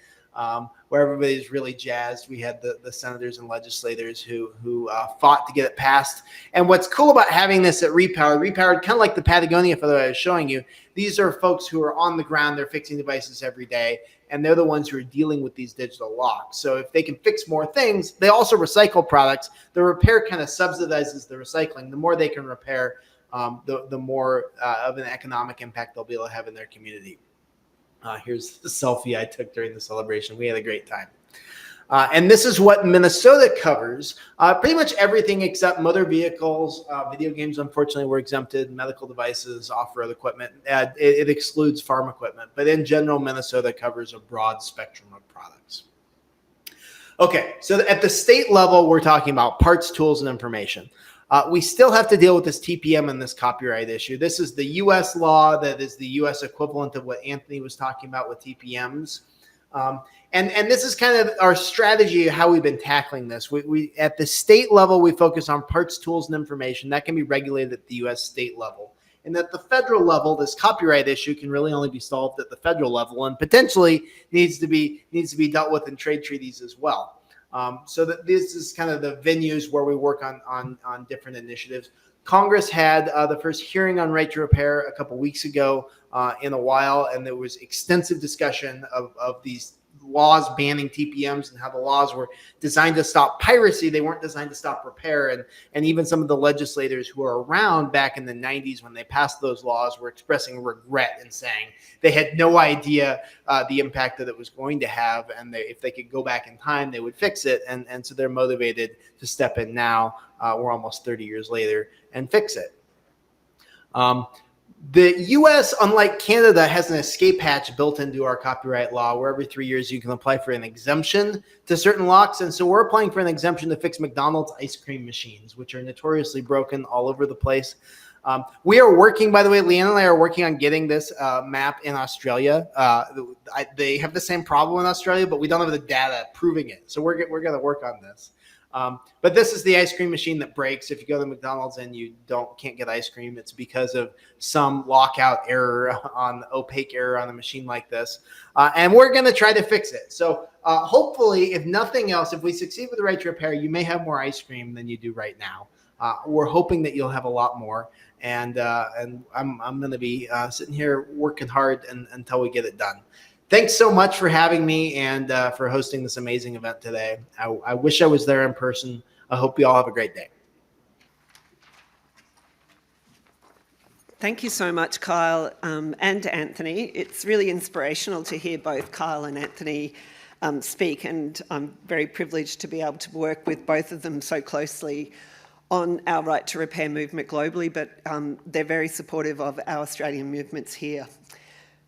Where everybody's really jazzed. We had the senators and legislators who fought to get it passed. And what's cool about having this at Repowered, kind of like the Patagonia photo I was showing you, these are folks who are on the ground, they're fixing devices every day, and they're the ones who are dealing with these digital locks. So if they can fix more things, they also recycle products. The repair kind of subsidizes the recycling. The more they can repair, the more of an economic impact they'll be able to have in their community. Here's the selfie I took during the celebration. We had a great time. And this is what Minnesota covers. Pretty much everything except motor vehicles. Video games, unfortunately, were exempted. Medical devices, off-road equipment. It excludes farm equipment. But in general, Minnesota covers a broad spectrum of products. Okay, so at the state level, we're talking about parts, tools, and information. we still have to deal with this TPM and this copyright issue. This is the US law that is the US equivalent of what Anthony was talking about with TPMs. And this is kind of our strategy, how we've been tackling this. We at the state level, we focus on parts, tools, and information that can be regulated at the US state level. And at the federal level, this copyright issue can really only be solved at the federal level, and potentially needs to be dealt with in trade treaties as well. So that this is kind of the venues where we work on different initiatives. Congress had the first hearing on right to repair a couple weeks ago in a while, and there was extensive discussion of these laws banning TPMs and how the laws were designed to stop piracy. They weren't designed to stop repair. And even some of the legislators who were around back in the 90s when they passed those laws were expressing regret and saying they had no idea the impact that it was going to have. And if they could go back in time, they would fix it. And so they're motivated to step in now. We're almost 30 years later and fix it. The US, unlike Canada, has an escape hatch built into our copyright law where every 3 years you can apply for an exemption to certain locks. And so we're applying for an exemption to fix McDonald's ice cream machines, which are notoriously broken all over the place. We are working, by the way, Leanne and I are working on getting this map in Australia. They have the same problem in Australia, but we don't have the data proving it. So we're going to work on this. But this is the ice cream machine that breaks. If you go to McDonald's and you can't get ice cream, it's because of some lockout error opaque error on a machine like this. And we're going to try to fix it. So hopefully, if nothing else, if we succeed with the right to repair, you may have more ice cream than you do right now. We're hoping that you'll have a lot more. And I'm going to be sitting here working hard until we get it done. Thanks so much for having me and for hosting this amazing event today. I wish I was there in person. I hope you all have a great day. Thank you so much, Kyle and Anthony. It's really inspirational to hear both Kyle and Anthony speak, and I'm very privileged to be able to work with both of them so closely on our right to repair movement globally, but they're very supportive of our Australian movements here.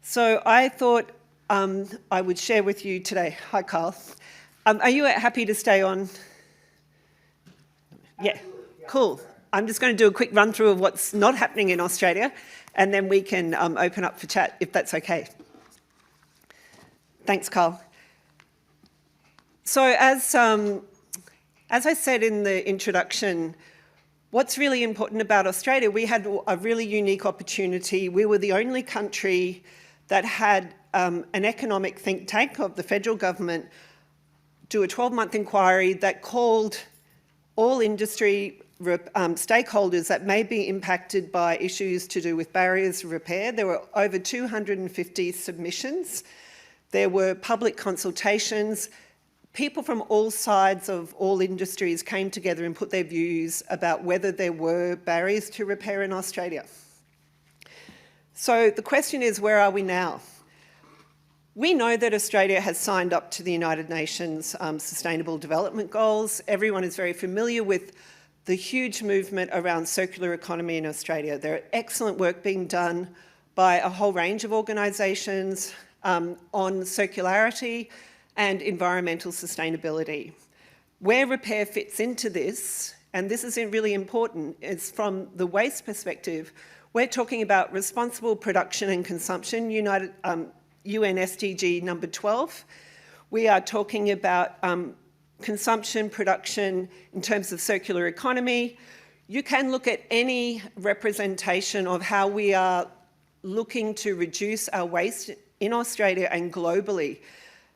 So I thought I would share with you today. Hi, Kyle. Are you happy to stay on? Yeah, cool. I'm just going to do a quick run through of what's not happening in Australia, and then we can open up for chat if that's okay. Thanks, Kyle. So as I said in the introduction, what's really important about Australia, we had a really unique opportunity. We were the only country that had an economic think tank of the federal government do a 12-month inquiry that called all industry stakeholders that may be impacted by issues to do with barriers to repair. There were over 250 submissions. There were public consultations. People from all sides of all industries came together and put their views about whether there were barriers to repair in Australia. So the question is, where are we now? We know that Australia has signed up to the United Nations Sustainable Development Goals. Everyone is very familiar with the huge movement around circular economy in Australia. There are excellent work being done by a whole range of organisations on circularity and environmental sustainability. Where repair fits into this, and this is really important, is from the waste perspective. We're talking about responsible production and consumption, UN SDG number 12. We are talking about consumption, production in terms of circular economy. You can look at any representation of how we are looking to reduce our waste in Australia and globally.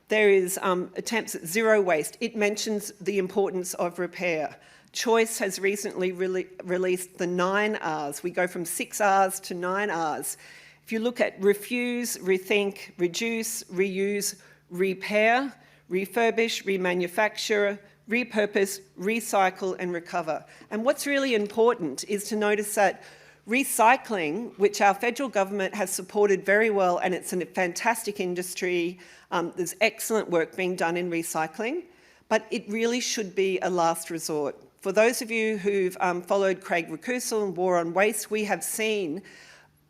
There is attempts at zero waste. It mentions the importance of repair. Choice has recently released the 9 Rs. We go from 6 Rs to 9 Rs. If you look at refuse, rethink, reduce, reuse, repair, refurbish, remanufacture, repurpose, recycle, and recover. And what's really important is to notice that recycling, which our federal government has supported very well, and it's a fantastic industry, there's excellent work being done in recycling, but it really should be a last resort. For those of you who've followed Craig Recusel and War on Waste, we have seen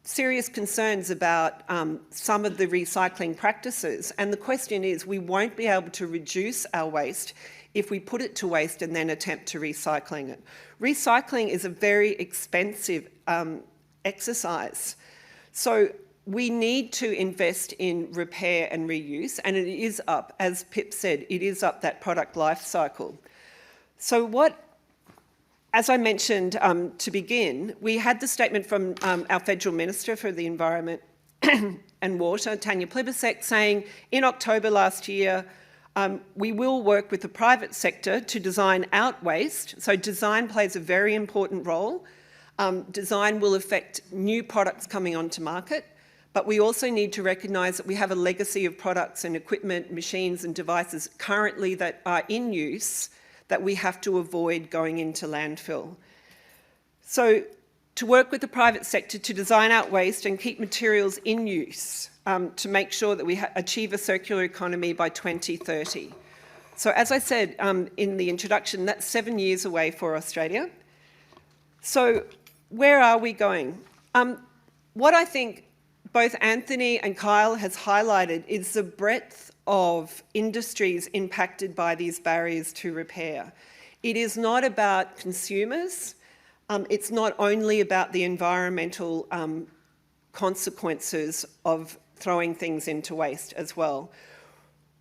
serious concerns about some of the recycling practices. And the question is, we won't be able to reduce our waste if we put it to waste and then attempt to recycling it. Recycling is a very expensive exercise. So we need to invest in repair and reuse, and it is up, as Pip said, it is up that product life cycle. So as I mentioned to begin, we had the statement from our Federal Minister for the Environment and Water, Tanya Plibersek, saying in October last year, we will work with the private sector to design out waste. So design plays a very important role. Design will affect new products coming onto market, but we also need to recognise that we have a legacy of products and equipment, machines and devices currently that are in use that we have to avoid going into landfill. So to work with the private sector to design out waste and keep materials in use to make sure that we achieve a circular economy by 2030. So as I said in the introduction, that's 7 years away for Australia. So where are we going? What I think both Anthony and Kyle has highlighted is the breadth of industries impacted by these barriers to repair. It is not about consumers. It's not only about the environmental consequences of throwing things into waste as well.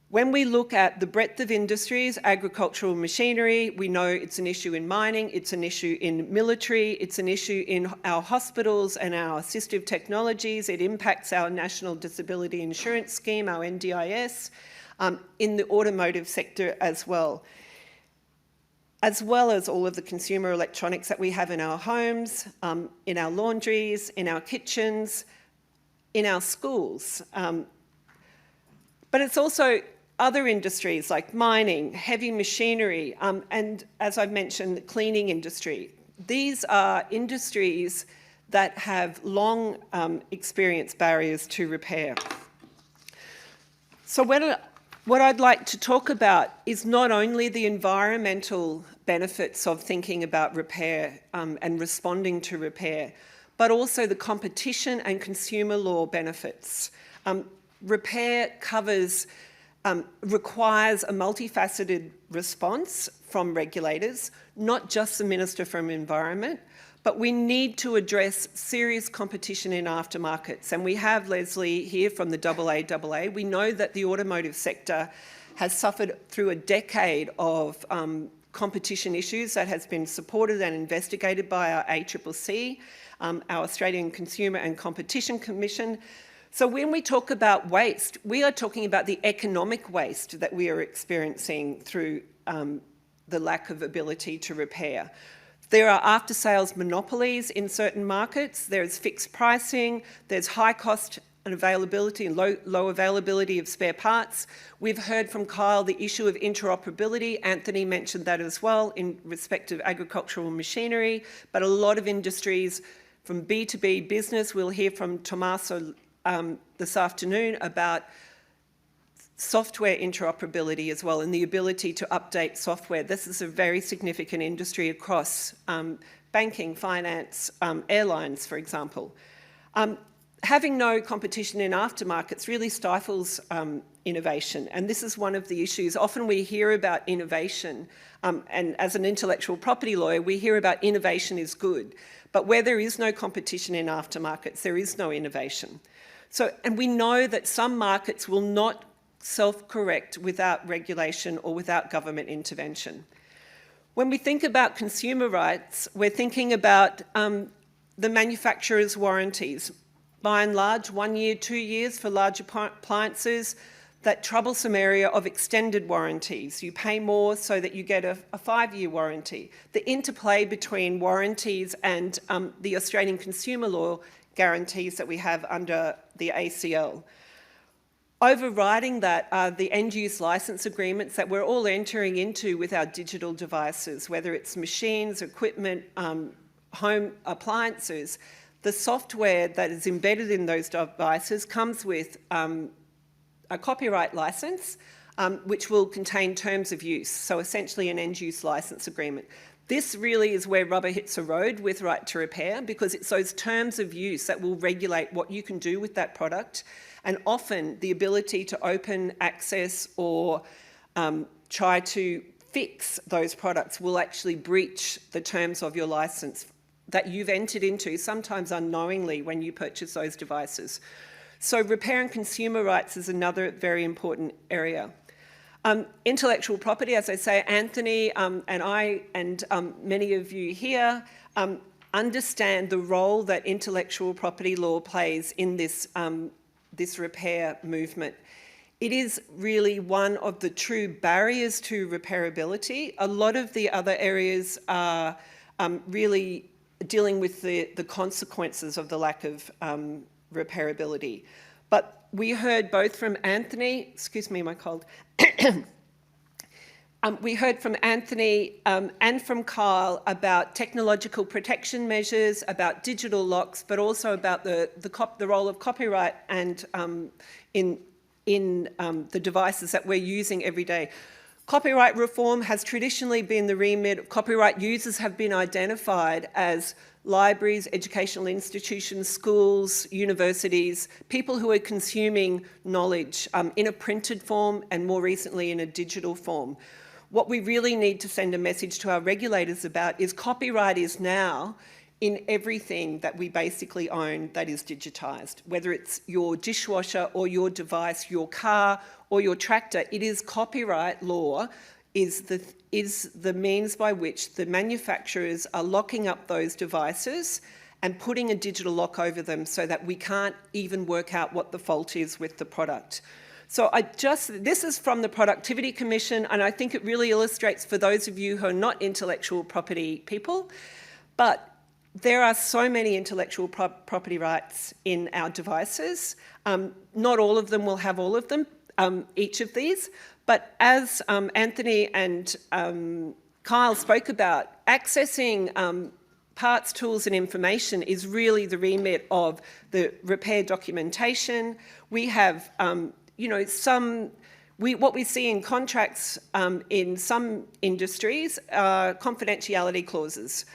When we look at the breadth of industries, agricultural machinery, we know it's an issue in mining, it's an issue in military, it's an issue in our hospitals and our assistive technologies, it impacts our National Disability Insurance Scheme, our NDIS, in the automotive sector as well as all of the consumer electronics that we have in our homes, in our laundries, in our kitchens, in our schools. But it's also other industries like mining, heavy machinery, and as I've mentioned, the cleaning industry. These are industries that have long experienced barriers to repair. So what I'd like to talk about is not only the environmental benefits of thinking about repair and responding to repair, but also the competition and consumer law benefits. Repair requires a multifaceted response from regulators, not just the Minister for Environment, but we need to address serious competition in aftermarkets. And we have Leslie here from the AAA. We know that the automotive sector has suffered through a decade of competition issues that has been supported and investigated by our ACCC, our Australian Consumer and Competition Commission. So when we talk about waste, we are talking about the economic waste that we are experiencing through the lack of ability to repair. There are after-sales monopolies in certain markets, there's fixed pricing, there's high cost and availability and low availability of spare parts. We've heard from Kyle the issue of interoperability. Anthony mentioned that as well in respect of agricultural machinery, but a lot of industries from B2B business, we'll hear from Tommaso this afternoon about software interoperability as well and the ability to update software. This is a very significant industry across banking, finance, airlines, for example. Having no competition in aftermarkets really stifles innovation, and this is one of the issues. Often we hear about innovation, and as an intellectual property lawyer, we hear about innovation is good, but where there is no competition in aftermarkets, there is no innovation. So, and we know that some markets will not self-correct without regulation or without government intervention. When we think about consumer rights, we're thinking about the manufacturer's warranties. By and large, 1 year, 2 years for large appliances, that troublesome area of extended warranties. You pay more so that you get a 5-year warranty. The interplay between warranties and the Australian consumer law guarantees that we have under the ACL. Overriding that are the end-use licence agreements that we're all entering into with our digital devices, whether it's machines, equipment, home appliances. The software that is embedded in those devices comes with a copyright licence, which will contain terms of use, so essentially an end-use licence agreement. This really is where rubber hits the road with right to repair, because it's those terms of use that will regulate what you can do with that product, and often the ability to open access or try to fix those products will actually breach the terms of your license that you've entered into, sometimes unknowingly, when you purchase those devices. So repair and consumer rights is another very important area. Intellectual property, as I say, Anthony and I and many of you here understand the role that intellectual property law plays in this, this repair movement. It is really one of the true barriers to repairability. A lot of the other areas are really dealing with the consequences of the lack of repairability. But we heard both from Anthony, excuse me, my cold. We heard from Anthony and from Kyle about technological protection measures, about digital locks, but also about the role of copyright and in the devices that we're using every day. Copyright reform has traditionally been the remit of copyright users have been identified as libraries, educational institutions, schools, universities, people who are consuming knowledge in a printed form and more recently in a digital form. What we really need to send a message to our regulators about is copyright is now in everything that we basically own that is digitised, whether it's your dishwasher or your device, your car or your tractor. It is copyright law is the means by which the manufacturers are locking up those devices and putting a digital lock over them so that we can't even work out what the fault is with the product. So this is from the Productivity Commission, and I think it really illustrates for those of you who are not intellectual property people, but there are so many intellectual property rights in our devices. Not all of them will have all of them, each of these, but as Anthony and Kyle spoke about, accessing parts, tools and information is really the remit of the repair documentation. We have, you know, what we see in contracts in some industries are confidentiality clauses.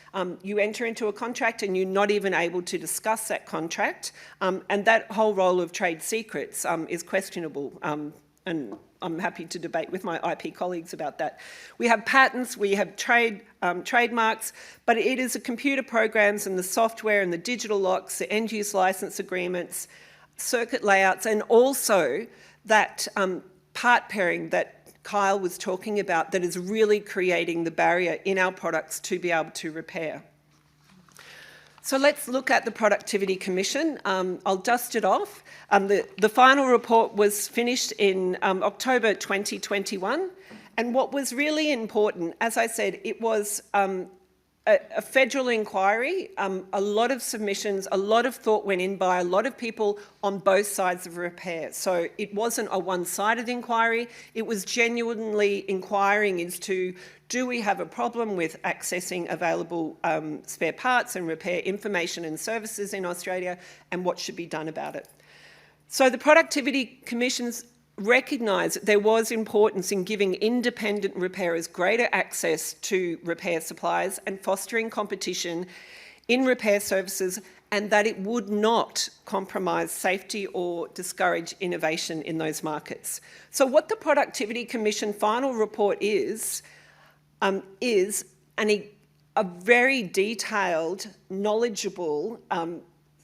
You enter into a contract and you're not even able to discuss that contract, and that whole role of trade secrets is questionable, and I'm happy to debate with my IP colleagues about that. We have patents, we have trademarks, but it is the computer programs and the software and the digital locks, the end-use license agreements, circuit layouts, and also that part pairing that Kyle was talking about that is really creating the barrier in our products to be able to repair. So let's look at the Productivity Commission. I'll dust it off. The final report was finished in October 2021. And what was really important, as I said, it was a federal inquiry, a lot of submissions, a lot of thought went in by a lot of people on both sides of repair. So it wasn't a one-sided inquiry, it was genuinely inquiring as to, do we have a problem with accessing available spare parts and repair information and services in Australia, and what should be done about it? So the Productivity Commission's recognised that there was importance in giving independent repairers greater access to repair supplies and fostering competition in repair services, and that it would not compromise safety or discourage innovation in those markets. So what the Productivity Commission final report is a very detailed, knowledgeable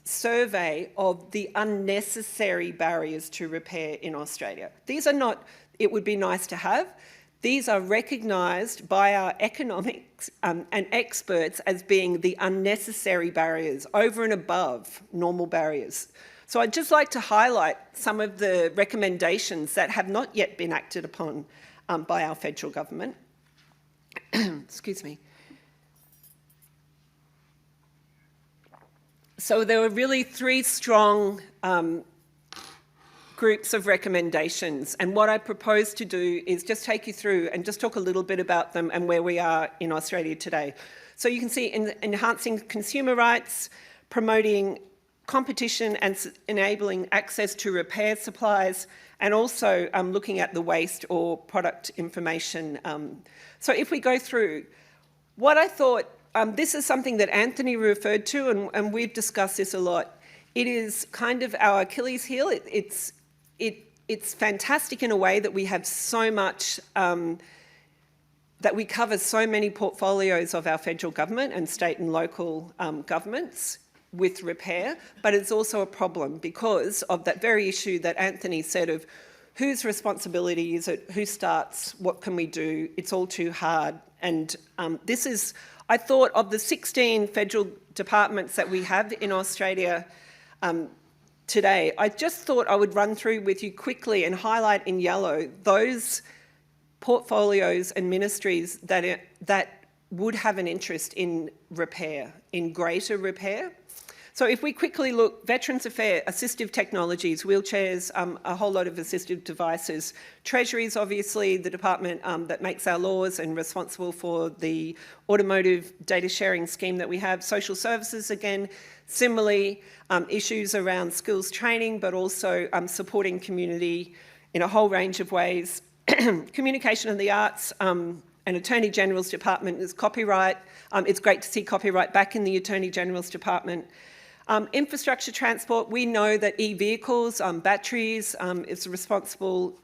survey of the unnecessary barriers to repair in Australia. These are not, it would be nice to have. These are recognised by our economics and experts as being the unnecessary barriers over and above normal barriers. So I'd just like to highlight some of the recommendations that have not yet been acted upon by our federal government. Excuse me. So there were really three strong groups of recommendations, and what I propose to do is just take you through and just talk a little bit about them and where we are in Australia today. So you can see in enhancing consumer rights, promoting competition and enabling access to repair supplies, and also looking at the waste or product information. So if we go through, what I thought, this is something that Anthony referred to, and we've discussed this a lot. It is kind of our Achilles heel. It's fantastic in a way that we have so much that we cover so many portfolios of our federal government and state and local governments with repair, but it's also a problem because of that very issue that Anthony said of whose responsibility is it, who starts, what can we do, it's all too hard. And this is, I thought of the 16 federal departments that we have in Australia today, I just thought I would run through with you quickly and highlight in yellow those portfolios and ministries that would have an interest in repair, in greater repair. So if we quickly look, Veterans Affairs, assistive technologies, wheelchairs, a whole lot of assistive devices. Treasury's obviously the department that makes our laws and responsible for the automotive data sharing scheme that we have. Social services, again, similarly, issues around skills training, but also supporting community in a whole range of ways. Communication and the arts, and Attorney General's Department is copyright. It's great to see copyright back in the Attorney General's Department. Infrastructure transport, we know that e-vehicles, batteries is responsible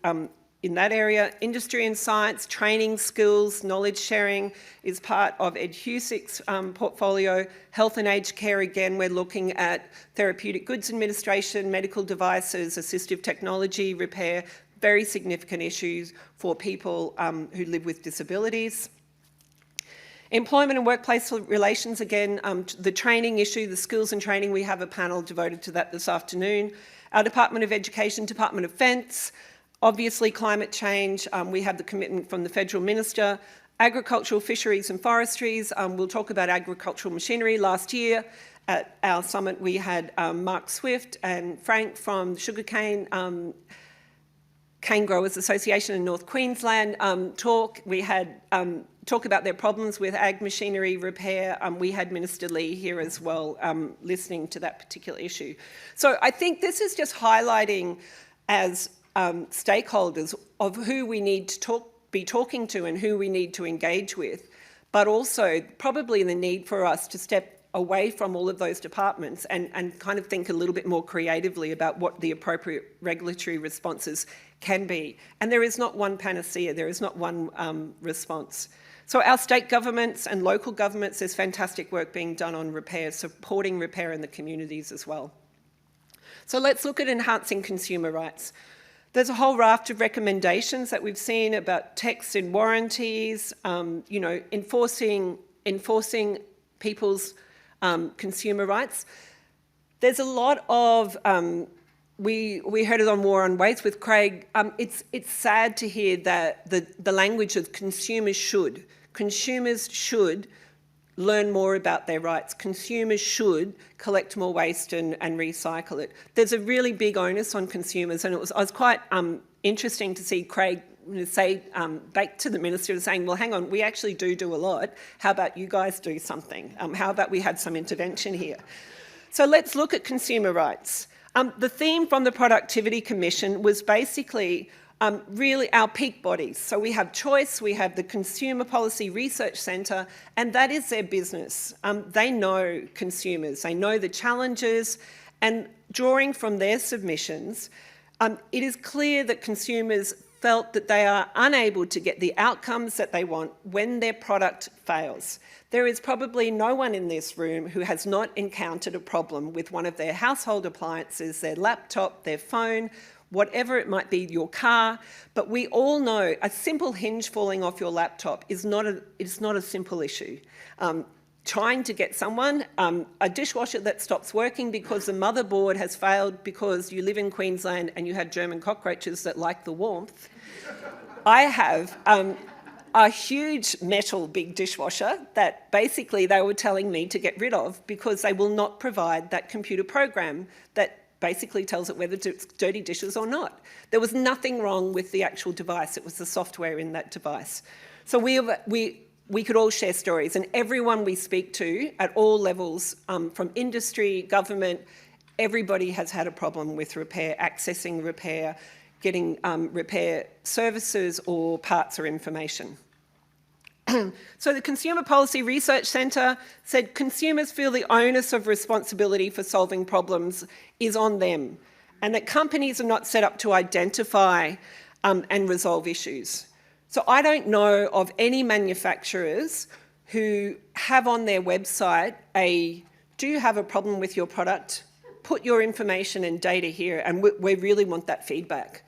in that area. Industry and science, training, skills, knowledge sharing is part of Ed Husick's portfolio. Health and aged care, again, we're looking at therapeutic goods administration, medical devices, assistive technology, repair, very significant issues for people who live with disabilities. Employment and workplace relations, again, the training issue, the skills and training, we have a panel devoted to that this afternoon. Our Department of Education, Department of Defence, obviously climate change, we have the commitment from the Federal Minister. Agricultural, fisheries and forestries, we'll talk about agricultural machinery. Last year at our summit we had Mark Swift and Frank from the Sugarcane Cane Growers Association in North Queensland talk. We had talk about their problems with ag machinery repair. We had Minister Lee here as well, listening to that particular issue. So I think this is just highlighting as stakeholders of who we need to be talking to and who we need to engage with, but also probably the need for us to step away from all of those departments and kind of think a little bit more creatively about what the appropriate regulatory responses can be. And there is not one panacea, there is not one response. So our state governments and local governments, there's fantastic work being done on repair, supporting repair in the communities as well. So let's look at enhancing consumer rights. There's a whole raft of recommendations that we've seen about text and warranties, you know, enforcing people's consumer rights. There's a lot of, we heard it on War on Waste with Craig. It's sad to hear that the language of consumers should learn more about their rights. Consumers should collect more waste and recycle it. There's a really big onus on consumers, and I was quite interesting to see Craig say back to the minister saying, well, hang on, we actually do a lot. How about you guys do something? How about we had some intervention here? So let's look at consumer rights. The theme from the Productivity Commission was basically really our peak bodies. So we have Choice, we have the Consumer Policy Research Centre, and that is their business. They know consumers, they know the challenges, and drawing from their submissions, it is clear that consumers felt that they are unable to get the outcomes that they want when their product fails. There is probably no one in this room who has not encountered a problem with one of their household appliances, their laptop, their phone, whatever it might be, your car. But we all know a simple hinge falling off your laptop is not a simple issue. Trying to get someone, a dishwasher that stops working because the motherboard has failed because you live in Queensland and you have German cockroaches that like the warmth. I have a huge metal big dishwasher that basically they were telling me to get rid of because they will not provide that computer program that basically tells it whether it's dirty dishes or not. There was nothing wrong with the actual device, it was the software in that device. So we could all share stories, and everyone we speak to at all levels, from industry, government, everybody has had a problem with repair, accessing repair, getting repair services or parts or information. So the Consumer Policy Research Centre said consumers feel the onus of responsibility for solving problems is on them, and that companies are not set up to identify and resolve issues. So I don't know of any manufacturers who have on their website do you have a problem with your product? Put your information and data here, and we really want that feedback.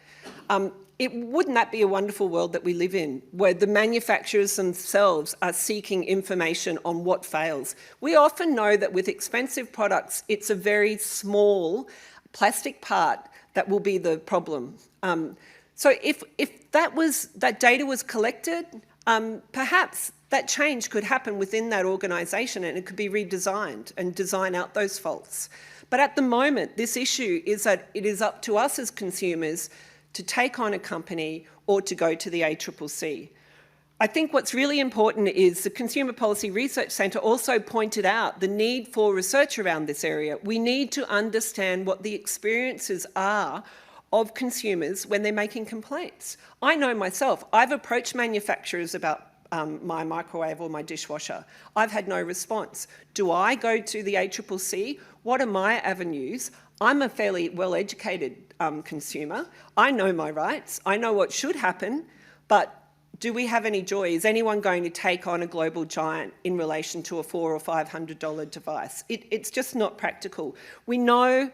Wouldn't that be a wonderful world that we live in, where the manufacturers themselves are seeking information on what fails? We often know that with expensive products, it's a very small plastic part that will be the problem. So if that data was collected, perhaps that change could happen within that organisation and it could be redesigned and design out those faults. But at the moment, this issue is that it is up to us as consumers to take on a company or to go to the ACCC. I think what's really important is the Consumer Policy Research Centre also pointed out the need for research around this area. We need to understand what the experiences are of consumers when they're making complaints. I know myself, I've approached manufacturers about my microwave or my dishwasher. I've had no response. Do I go to the ACCC? What are my avenues? I'm a fairly well-educated consumer. I know my rights. I know what should happen, but do we have any joy? Is anyone going to take on a global giant in relation to a $400 or $500 device? It's just not practical. We know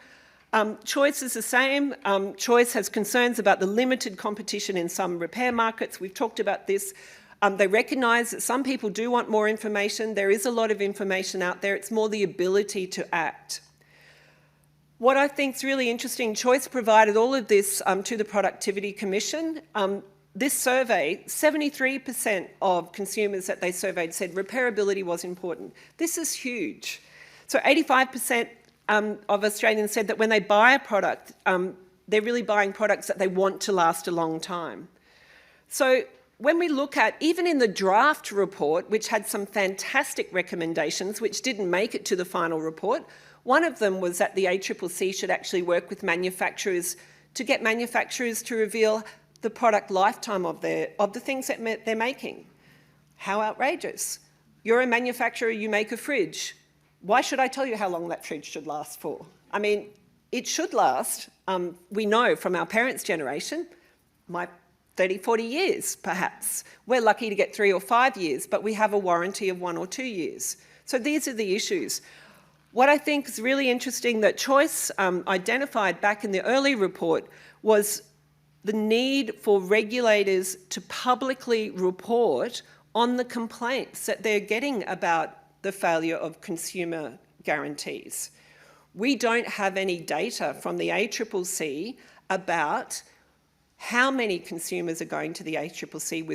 Choice is the same. Choice has concerns about the limited competition in some repair markets. We've talked about this. They recognise that some people do want more information. There is a lot of information out there. It's more the ability to act. What I think is really interesting, Choice provided all of this to the Productivity Commission. This survey, 73% of consumers that they surveyed said repairability was important. This is huge. So 85% of Australians said that when they buy a product, they're really buying products that they want to last a long time. So when we look at, even in the draft report, which had some fantastic recommendations, which didn't make it to the final report, one of them was that the ACCC should actually work with manufacturers to get manufacturers to reveal the product lifetime of the things that they're making. How outrageous. You're a manufacturer, you make a fridge. Why should I tell you how long that fridge should last for? I mean, it should last, we know from our parents' generation, 30, 40 years, perhaps. We're lucky to get 3 or 5 years, but we have a warranty of 1 or 2 years. So these are the issues. What I think is really interesting that Choice identified back in the early report was the need for regulators to publicly report on the complaints that they're getting about the failure of consumer guarantees. We don't have any data from the ACCC about how many consumers are going to the ACCC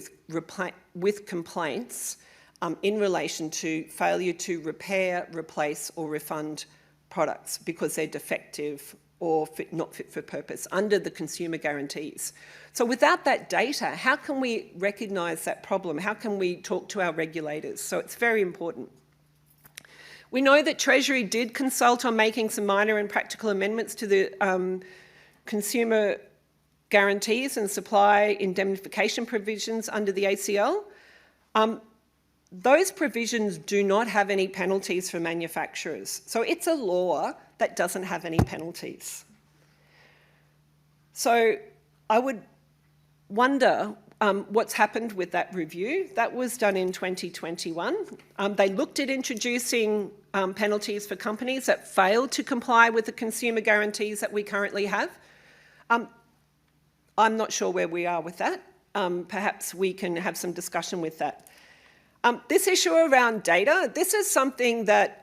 with complaints in relation to failure to repair, replace or refund products because they're defective or not fit for purpose under the consumer guarantees. So without that data, how can we recognise that problem? How can we talk to our regulators? So it's very important. We know that Treasury did consult on making some minor and practical amendments to the consumer guarantees and supply indemnification provisions under the ACL. Those provisions do not have any penalties for manufacturers. So it's a law that doesn't have any penalties. So I would wonder what's happened with that review. That was done in 2021. They looked at introducing penalties for companies that failed to comply with the consumer guarantees that we currently have. I'm not sure where we are with that. Perhaps we can have some discussion with that. This issue around data, this is something that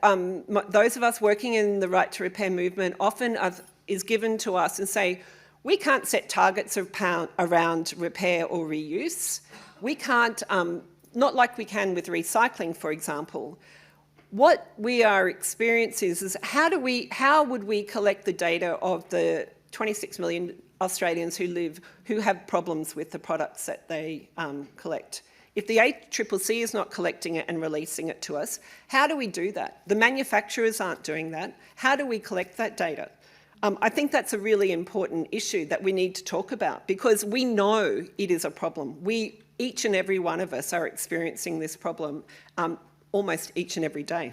those of us working in the Right to Repair movement often is given to us and say, we can't set targets around repair or reuse. We can't, not like we can with recycling, for example. What we are experiencing is how would we collect the data of the 26 million Australians who have problems with the products that they collect? If the ACCC is not collecting it and releasing it to us, how do we do that? The manufacturers aren't doing that. How do we collect that data? I think that's a really important issue that we need to talk about because we know it is a problem. Each and every one of us are experiencing this problem almost each and every day.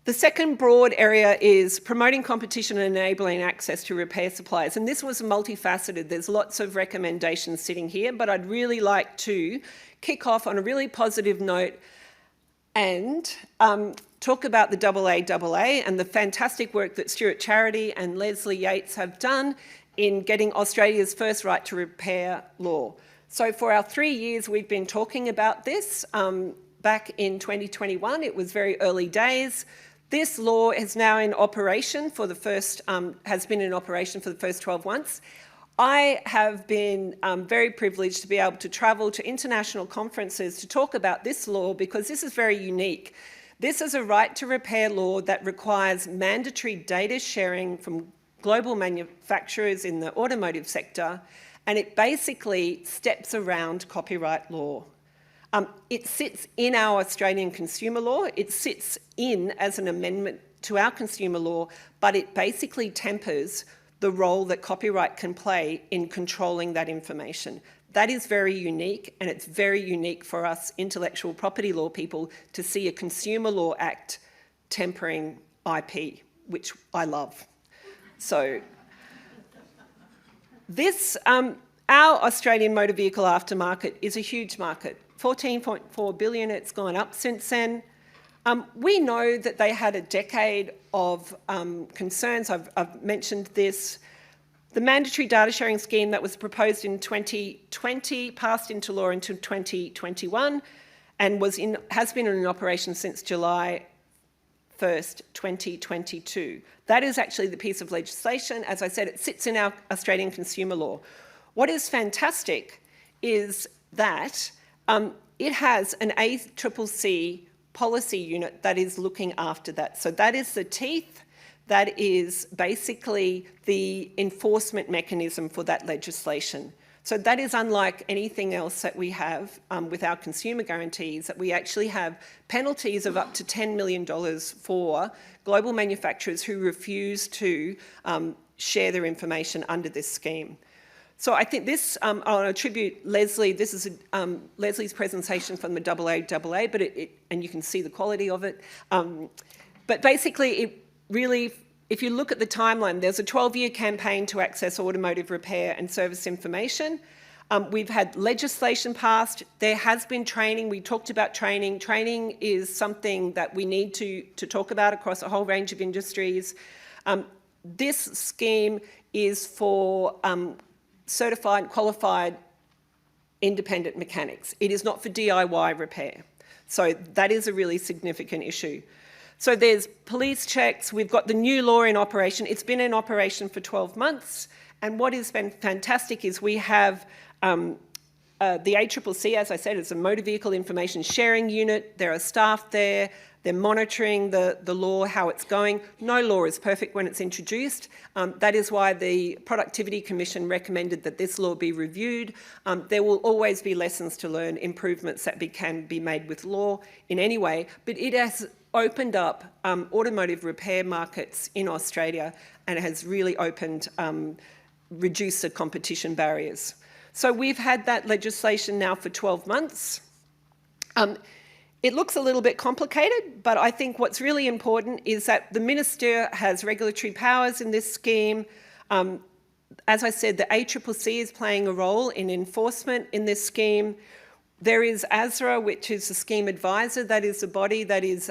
The second broad area is promoting competition and enabling access to repair suppliers. And this was multifaceted. There's lots of recommendations sitting here, but I'd really like to kick off on a really positive note and talk about the AAA and the fantastic work that Stuart Charity and Leslie Yates have done in getting Australia's first right to repair law. So for our 3 years, we've been talking about this. Back in 2021, it was very early days. This law is now in operation for the first, has been in operation for the first 12 months. I have been very privileged to be able to travel to international conferences to talk about this law because this is very unique. This is a right to repair law that requires mandatory data sharing from global manufacturers in the automotive sector, and it basically steps around copyright law. It sits in our Australian consumer law. It sits in as an amendment to our consumer law, but it basically tempers the role that copyright can play in controlling that information. That is very unique, and it's very unique for us intellectual property law people to see a consumer law act tempering IP, which I love. So this, our Australian motor vehicle aftermarket is a huge market. 14.4 billion, it's gone up since then. We know that they had a decade of concerns. I've mentioned this. The mandatory data sharing scheme that was proposed in 2020 passed into law until 2021 and has been in operation since July 1st, 2022. That is actually the piece of legislation. As I said, it sits in our Australian consumer law. What is fantastic is that it has an ACCC policy unit that is looking after that. So that is the teeth, that is basically the enforcement mechanism for that legislation. So that is unlike anything else that we have with our consumer guarantees, that we actually have penalties of up to $10 million for global manufacturers who refuse to share their information under this scheme. So I think this, I'll attribute Leslie, this is Leslie's presentation from the AAA, but and you can see the quality of it. But basically, it really, if you look at the timeline, there's a 12-year campaign to access automotive repair and service information. We've had legislation passed. There has been training. We talked about training. Training is something that we need to talk about across a whole range of industries. This scheme is for certified, qualified, independent mechanics. It is not for DIY repair. So that is a really significant issue. So there's police checks. We've got the new law in operation. It's been in operation for 12 months. And what has been fantastic is we have the ACCC, as I said, it's a motor vehicle information sharing unit. There are staff there. They're monitoring the law, how it's going. No law is perfect when it's introduced. That is why the Productivity Commission recommended that this law be reviewed. There will always be lessons to learn, improvements that can be made with law in any way, but it has opened up automotive repair markets in Australia, and it has really opened, reduced the competition barriers. So we've had that legislation now for 12 months. It looks a little bit complicated, but I think what's really important is that the Minister has regulatory powers in this scheme. As I said, the ACCC is playing a role in enforcement in this scheme. There is ASRA, which is the scheme advisor. That is the body that is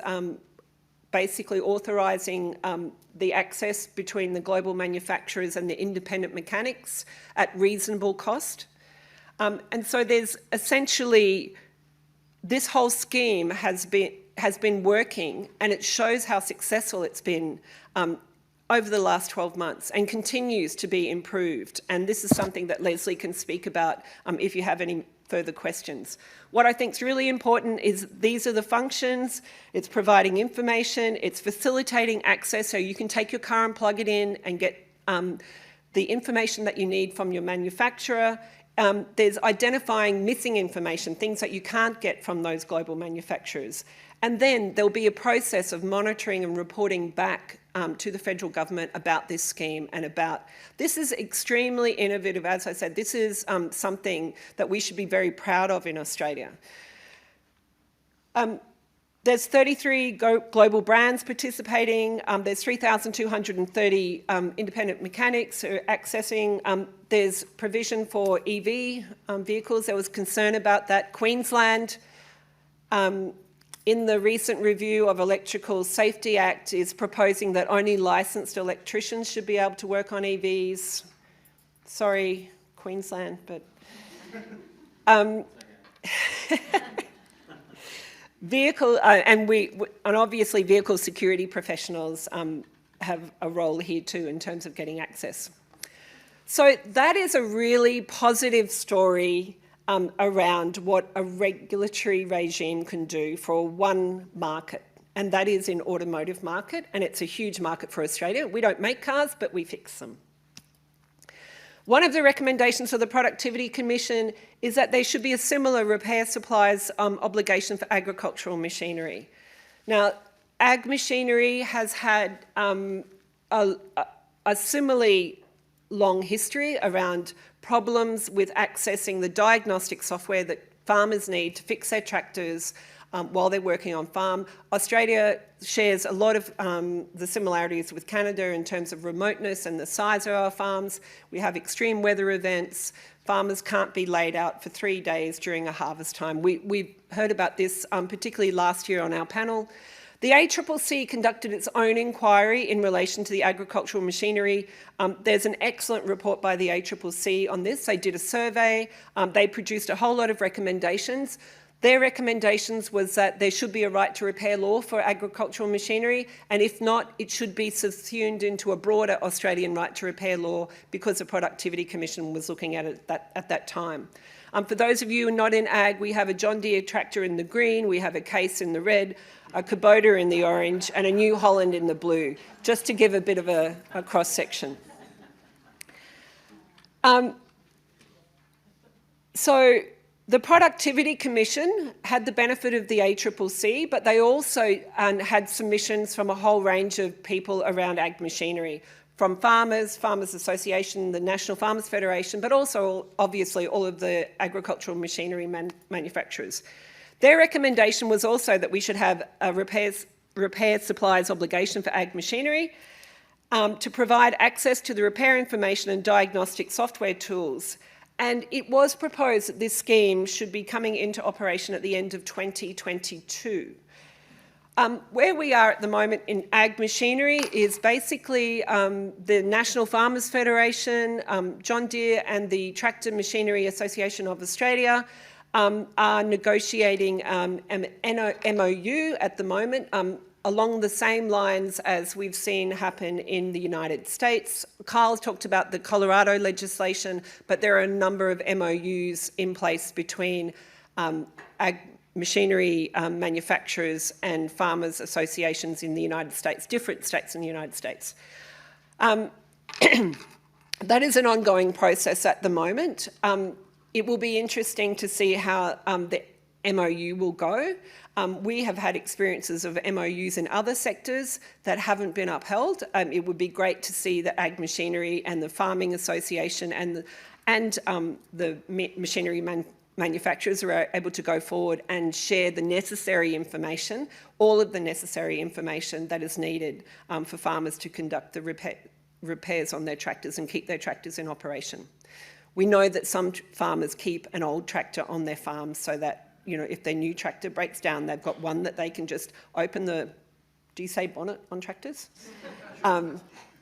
basically authorising the access between the global manufacturers and the independent mechanics at reasonable cost. And so there's essentially, this whole scheme has been working, and it shows how successful it's been over the last 12 months and continues to be improved. And this is something that Leslie can speak about if you have any further questions. What I think is really important is these are the functions. It's providing information, it's facilitating access so you can take your car and plug it in and get the information that you need from your manufacturer. There's identifying missing information, things that you can't get from those global manufacturers. And then there'll be a process of monitoring and reporting back to the federal government about this scheme and about, this is extremely innovative. As I said, this is something that we should be very proud of in Australia. There's 33 global brands participating. There's 3,230 independent mechanics who are accessing. There's provision for EV vehicles. There was concern about that. Queensland, in the recent review of Electrical Safety Act, is proposing that only licensed electricians should be able to work on EVs. Sorry, Queensland, but... and obviously vehicle security professionals have a role here too in terms of getting access. So that is a really positive story around what a regulatory regime can do for one market, and that is in automotive market, and it's a huge market for Australia. We don't make cars, but we fix them. One of the recommendations of the Productivity Commission is that there should be a similar repair supplies obligation for agricultural machinery. Now, ag machinery has had a similarly long history around problems with accessing the diagnostic software that farmers need to fix their tractors while they're working on farm. Australia shares a lot of the similarities with Canada in terms of remoteness and the size of our farms. We have extreme weather events. Farmers can't be laid out for 3 days during a harvest time. We've heard about this particularly last year on our panel. The ACCC conducted its own inquiry in relation to the agricultural machinery. There's an excellent report by the ACCC on this. They did a survey. They produced a whole lot of recommendations. Their recommendations was that there should be a right to repair law for agricultural machinery, and if not, it should be subsumed into a broader Australian right to repair law because the Productivity Commission was looking at it at that time. For those of you who are not in ag, we have a John Deere tractor in the green, we have a Case in the red, a Kubota in the orange, and a New Holland in the blue, just to give a bit of a cross-section. So the Productivity Commission had the benefit of the ACCC, but they also had submissions from a whole range of people around ag machinery, from farmers, Farmers Association, the National Farmers Federation, but also obviously all of the agricultural machinery manufacturers. Their recommendation was also that we should have a repair supplies obligation for ag machinery to provide access to the repair information and diagnostic software tools. And it was proposed that this scheme should be coming into operation at the end of 2022. Where we are at the moment in ag machinery is basically the National Farmers Federation, John Deere and the Tractor Machinery Association of Australia are negotiating an MOU at the moment along the same lines as we've seen happen in the United States. Carl talked about the Colorado legislation, but there are a number of MOUs in place between ag machinery manufacturers and farmers associations in the United States, different states in the United States. That is an ongoing process at the moment. It will be interesting to see how the MOU will go. We have had experiences of MOUs in other sectors that haven't been upheld. It would be great to see the Ag Machinery and the Farming Association and the machinery manufacturers are able to go forward and share the necessary information, all of the necessary information that is needed for farmers to conduct the repairs on their tractors and keep their tractors in operation. We know that some farmers keep an old tractor on their farm so that, you know, if their new tractor breaks down, they've got one that they can just open the, do you say bonnet on tractors?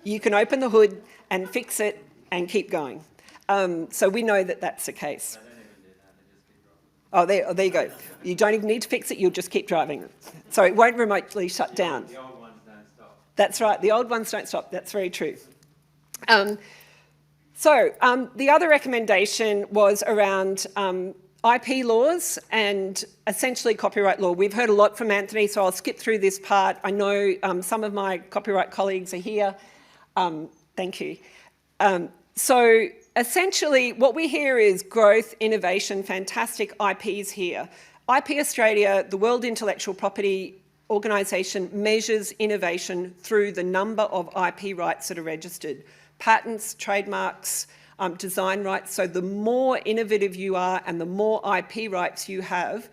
You can open the hood and fix it and keep going. So we know that that's the case. Oh, there you go. You don't even need to fix it, you'll just keep driving. So it won't remotely shut down. The old ones don't stop. That's right, the old ones don't stop, that's very true. The other recommendation was around IP laws and essentially copyright law. We've heard a lot from Anthony, so I'll skip through this part. I know some of my copyright colleagues are here. Thank you. So essentially what we hear is growth, innovation, fantastic IPs here. IP Australia, the World Intellectual Property Organisation, measures innovation through the number of IP rights that are registered. Patents, trademarks, design rights. So the more innovative you are and the more IP rights you have,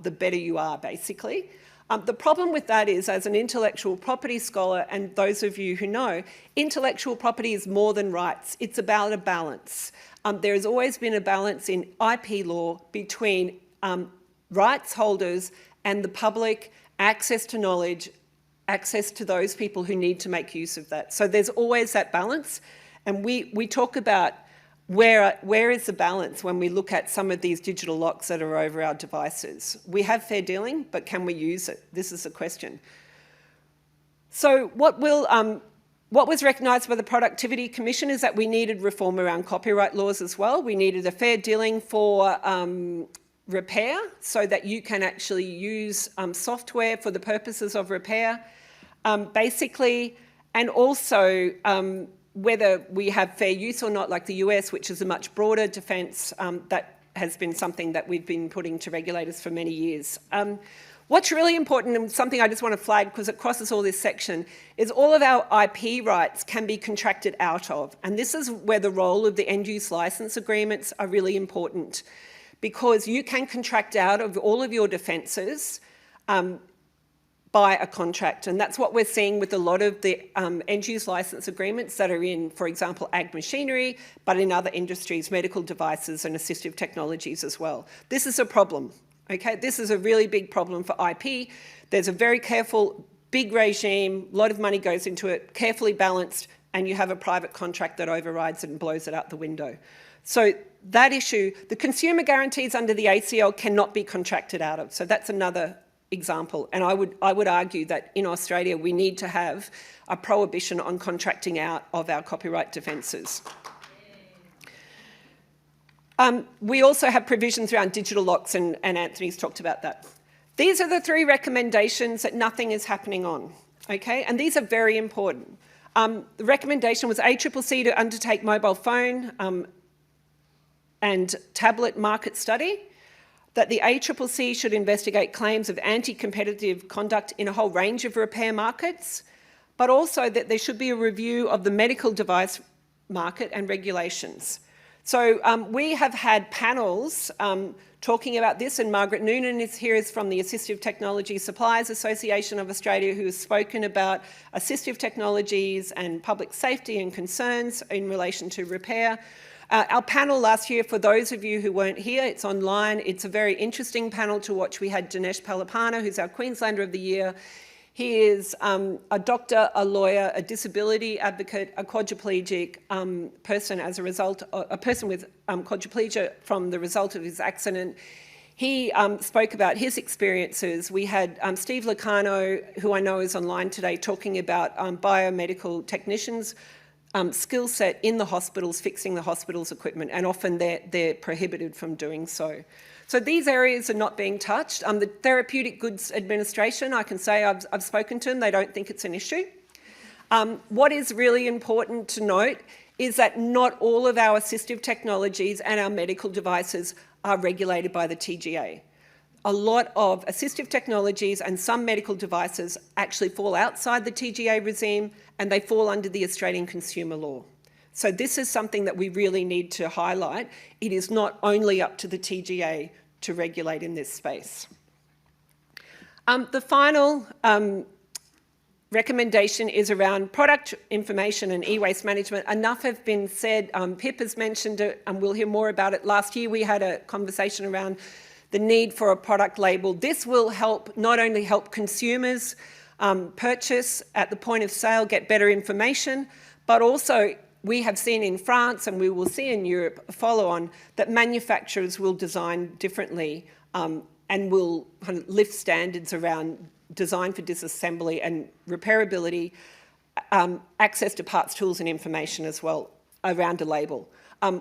the better you are, basically. The problem with that is, as an intellectual property scholar, and those of you who know, intellectual property is more than rights. It's about a balance. There has always been a balance in IP law between rights holders and the public, access to knowledge, access to those people who need to make use of that. So there's always that balance. And we talk about where is the balance when we look at some of these digital locks that are over our devices. We have fair dealing, but can we use it? This is the question. So what was recognised by the Productivity Commission is that we needed reform around copyright laws as well. We needed a fair dealing for repair so that you can actually use software for the purposes of repair, basically, and also whether we have fair use or not, like the US, which is a much broader defence, that has been something that we've been putting to regulators for many years. What's really important, and something I just want to flag because it crosses all this section, is all of our IP rights can be contracted out of. And this is where the role of the end-use licence agreements are really important, because you can contract out of all of your defences by a contract. And that's what we're seeing with a lot of the end-use licence agreements that are in, for example, ag machinery, but in other industries, medical devices and assistive technologies as well. This is a problem, okay? This is a really big problem for IP. There's a very careful, big regime, a lot of money goes into it, carefully balanced, and you have a private contract that overrides it and blows it out the window. So that issue, the consumer guarantees under the ACL cannot be contracted out of. So that's another example. And I would argue that in Australia, we need to have a prohibition on contracting out of our copyright defences. We also have provisions around digital locks, and Anthony's talked about that. These are the 3 recommendations that nothing is happening on, okay? And these are very important. The recommendation was ACCC to undertake mobile phone and tablet market study, that the ACCC should investigate claims of anti-competitive conduct in a whole range of repair markets, but also that there should be a review of the medical device market and regulations. So we have had panels talking about this, and Margaret Noonan is here from the Assistive Technology Suppliers Association of Australia, who has spoken about assistive technologies and public safety and concerns in relation to repair. Our panel last year, for those of you who weren't here, it's online. It's a very interesting panel to watch. We had Dinesh Palapana, who's our Queenslander of the Year. He is a doctor, a lawyer, a disability advocate, a quadriplegic person as a result, a person with quadriplegia from the result of his accident. He spoke about his experiences. We had Steve Lacano, who I know is online today, talking about biomedical technicians' skill set in the hospitals, fixing the hospital's equipment, and often they're prohibited from doing so. So these areas are not being touched. The Therapeutic Goods Administration, I can say I've spoken to them, they don't think it's an issue. What is really important to note is that not all of our assistive technologies and our medical devices are regulated by the TGA. A lot of assistive technologies and some medical devices actually fall outside the TGA regime, and they fall under the Australian consumer law. So this is something that we really need to highlight. It is not only up to the TGA to regulate in this space. The final recommendation is around product information and e-waste management. Enough have been said. Pip has mentioned it, and we'll hear more about it. Last year we had a conversation around the need for a product label. This will help, not only help consumers purchase at the point of sale, get better information, but also we have seen in France, and we will see in Europe, a follow-on, that manufacturers will design differently and will kind of lift standards around design for disassembly and repairability, access to parts, tools and information as well around a label.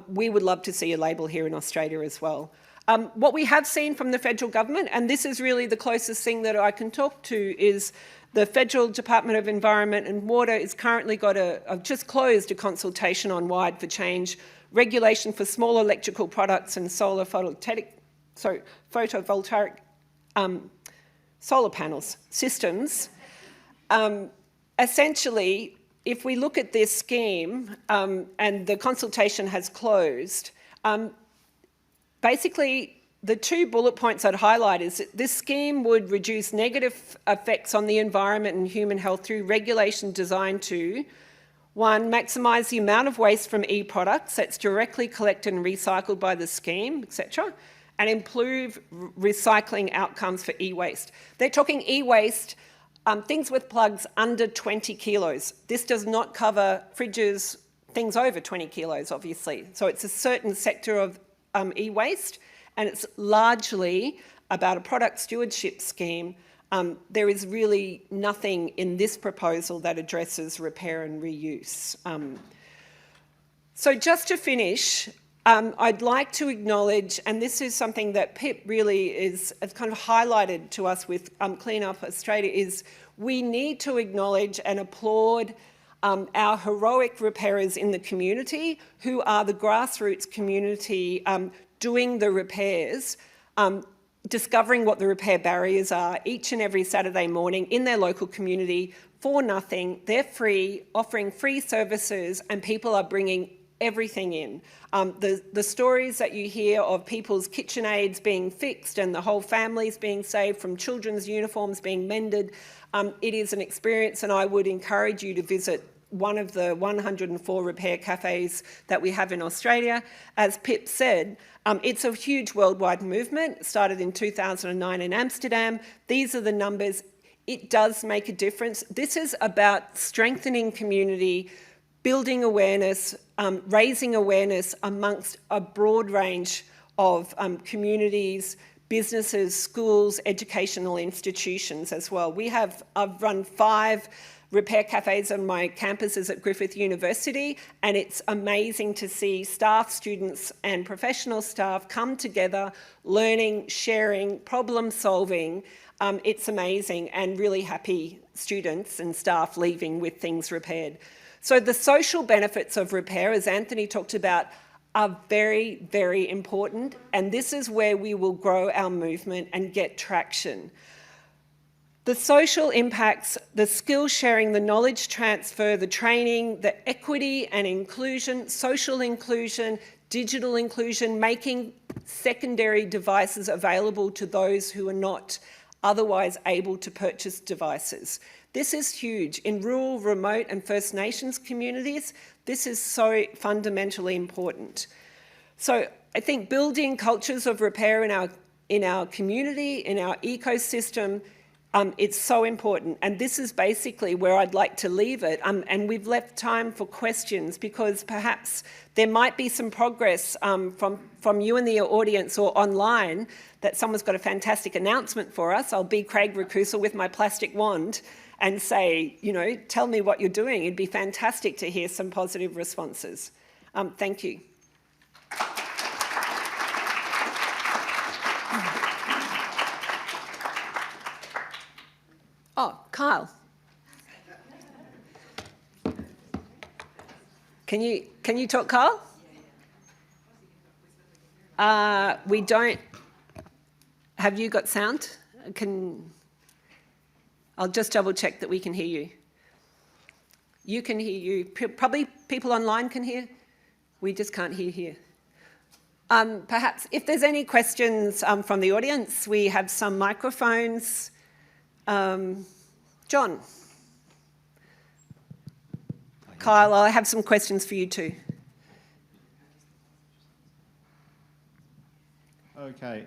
We would love to see a label here in Australia as well. What we have seen from the federal government, and this is really the closest thing that I can talk to, is the Federal Department of Environment and Water is currently got just closed a consultation on Wired for Change, regulation for small electrical products and solar photovoltaic solar panels systems. Essentially, if we look at this scheme and the consultation has closed, basically the two bullet points I'd highlight is that this scheme would reduce negative effects on the environment and human health through regulation designed to, one, maximise the amount of waste from e-products that's directly collected and recycled by the scheme, etc., and improve recycling outcomes for e-waste. They're talking e-waste, things with plugs under 20 kilos. This does not cover fridges, things over 20 kilos, obviously. So it's a certain sector of e-waste, and it's largely about a product stewardship scheme. There is really nothing in this proposal that addresses repair and reuse. So just to finish, I'd like to acknowledge, and this is something that Pip really has kind of highlighted to us with Clean Up Australia, is we need to acknowledge and applaud our heroic repairers in the community, who are the grassroots community doing the repairs, discovering what the repair barriers are each and every Saturday morning in their local community for nothing. They're free, offering free services, and people are bringing everything in. The stories that you hear of people's KitchenAids being fixed and the whole families being saved from children's uniforms being mended, it is an experience, and I would encourage you to visit one of the 104 repair cafes that we have in Australia. As Pip said, it's a huge worldwide movement. It started in 2009 in Amsterdam. These are the numbers. It does make a difference. This is about strengthening community, building awareness, raising awareness amongst a broad range of communities, businesses, schools, educational institutions as well. I've run 5 repair cafes on my campuses at Griffith University, and it's amazing to see staff, students and professional staff come together, learning, sharing, problem solving. It's amazing, and really happy students and staff leaving with things repaired. So the social benefits of repair, as Anthony talked about, are very, very important, and this is where we will grow our movement and get traction. The social impacts, the skill sharing, the knowledge transfer, the training, the equity and inclusion, social inclusion, digital inclusion, making secondary devices available to those who are not otherwise able to purchase devices. This is huge. In rural, remote and First Nations communities, this is so fundamentally important. So I think building cultures of repair in our community, in our ecosystem, it's so important, and this is basically where I'd like to leave it. And we've left time for questions, because perhaps there might be some progress from you in the audience or online, that someone's got a fantastic announcement for us. I'll be Craig Rakusa with my plastic wand and say, you know, tell me what you're doing. It'd be fantastic to hear some positive responses. Thank you. Oh, Kyle. Can you talk, Kyle? We don't. Have you got sound? I'll just double check that we can hear you. You can hear you. Probably people online can hear. We just can't hear here. Perhaps if there's any questions from the audience, we have some microphones. John. Kyle, I have some questions for you too. Okay.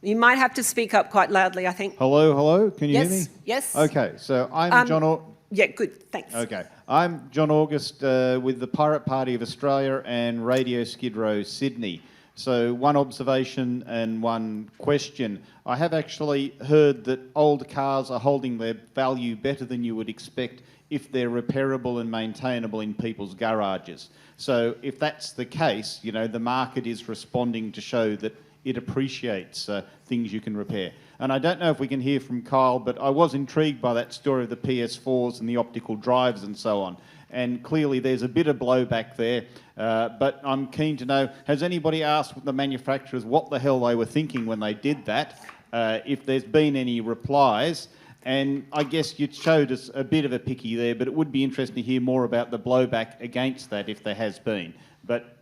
You might have to speak up quite loudly, I think. Hello. Can you hear me? Yes. Okay, so I'm John. Yeah, good. Thanks. Okay, I'm John August with the Pirate Party of Australia and Radio Skid Row, Sydney. So one observation and one question. I have actually heard that old cars are holding their value better than you would expect if they're repairable and maintainable in people's garages. So if that's the case, you know, the market is responding to show that it appreciates things you can repair. And I don't know if we can hear from Kyle, but I was intrigued by that story of the PS4s and the optical drives and so on. And clearly there's a bit of blowback there, but I'm keen to know, has anybody asked the manufacturers what the hell they were thinking when they did that? If there's been any replies? And I guess you showed us a bit of a picky there, but it would be interesting to hear more about the blowback against that if there has been. But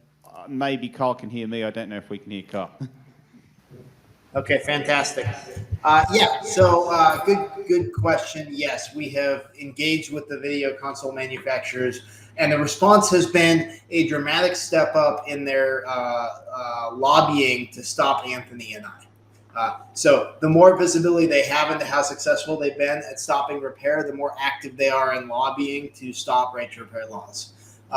maybe Kyle can hear me. I don't know if we can hear Kyle. Okay, fantastic. Good question. Yes, we have engaged with the video console manufacturers, and the response has been a dramatic step up in their lobbying to stop Anthony and I. So the more visibility they have into how successful they've been at stopping repair, the more active they are in lobbying to stop right to repair laws.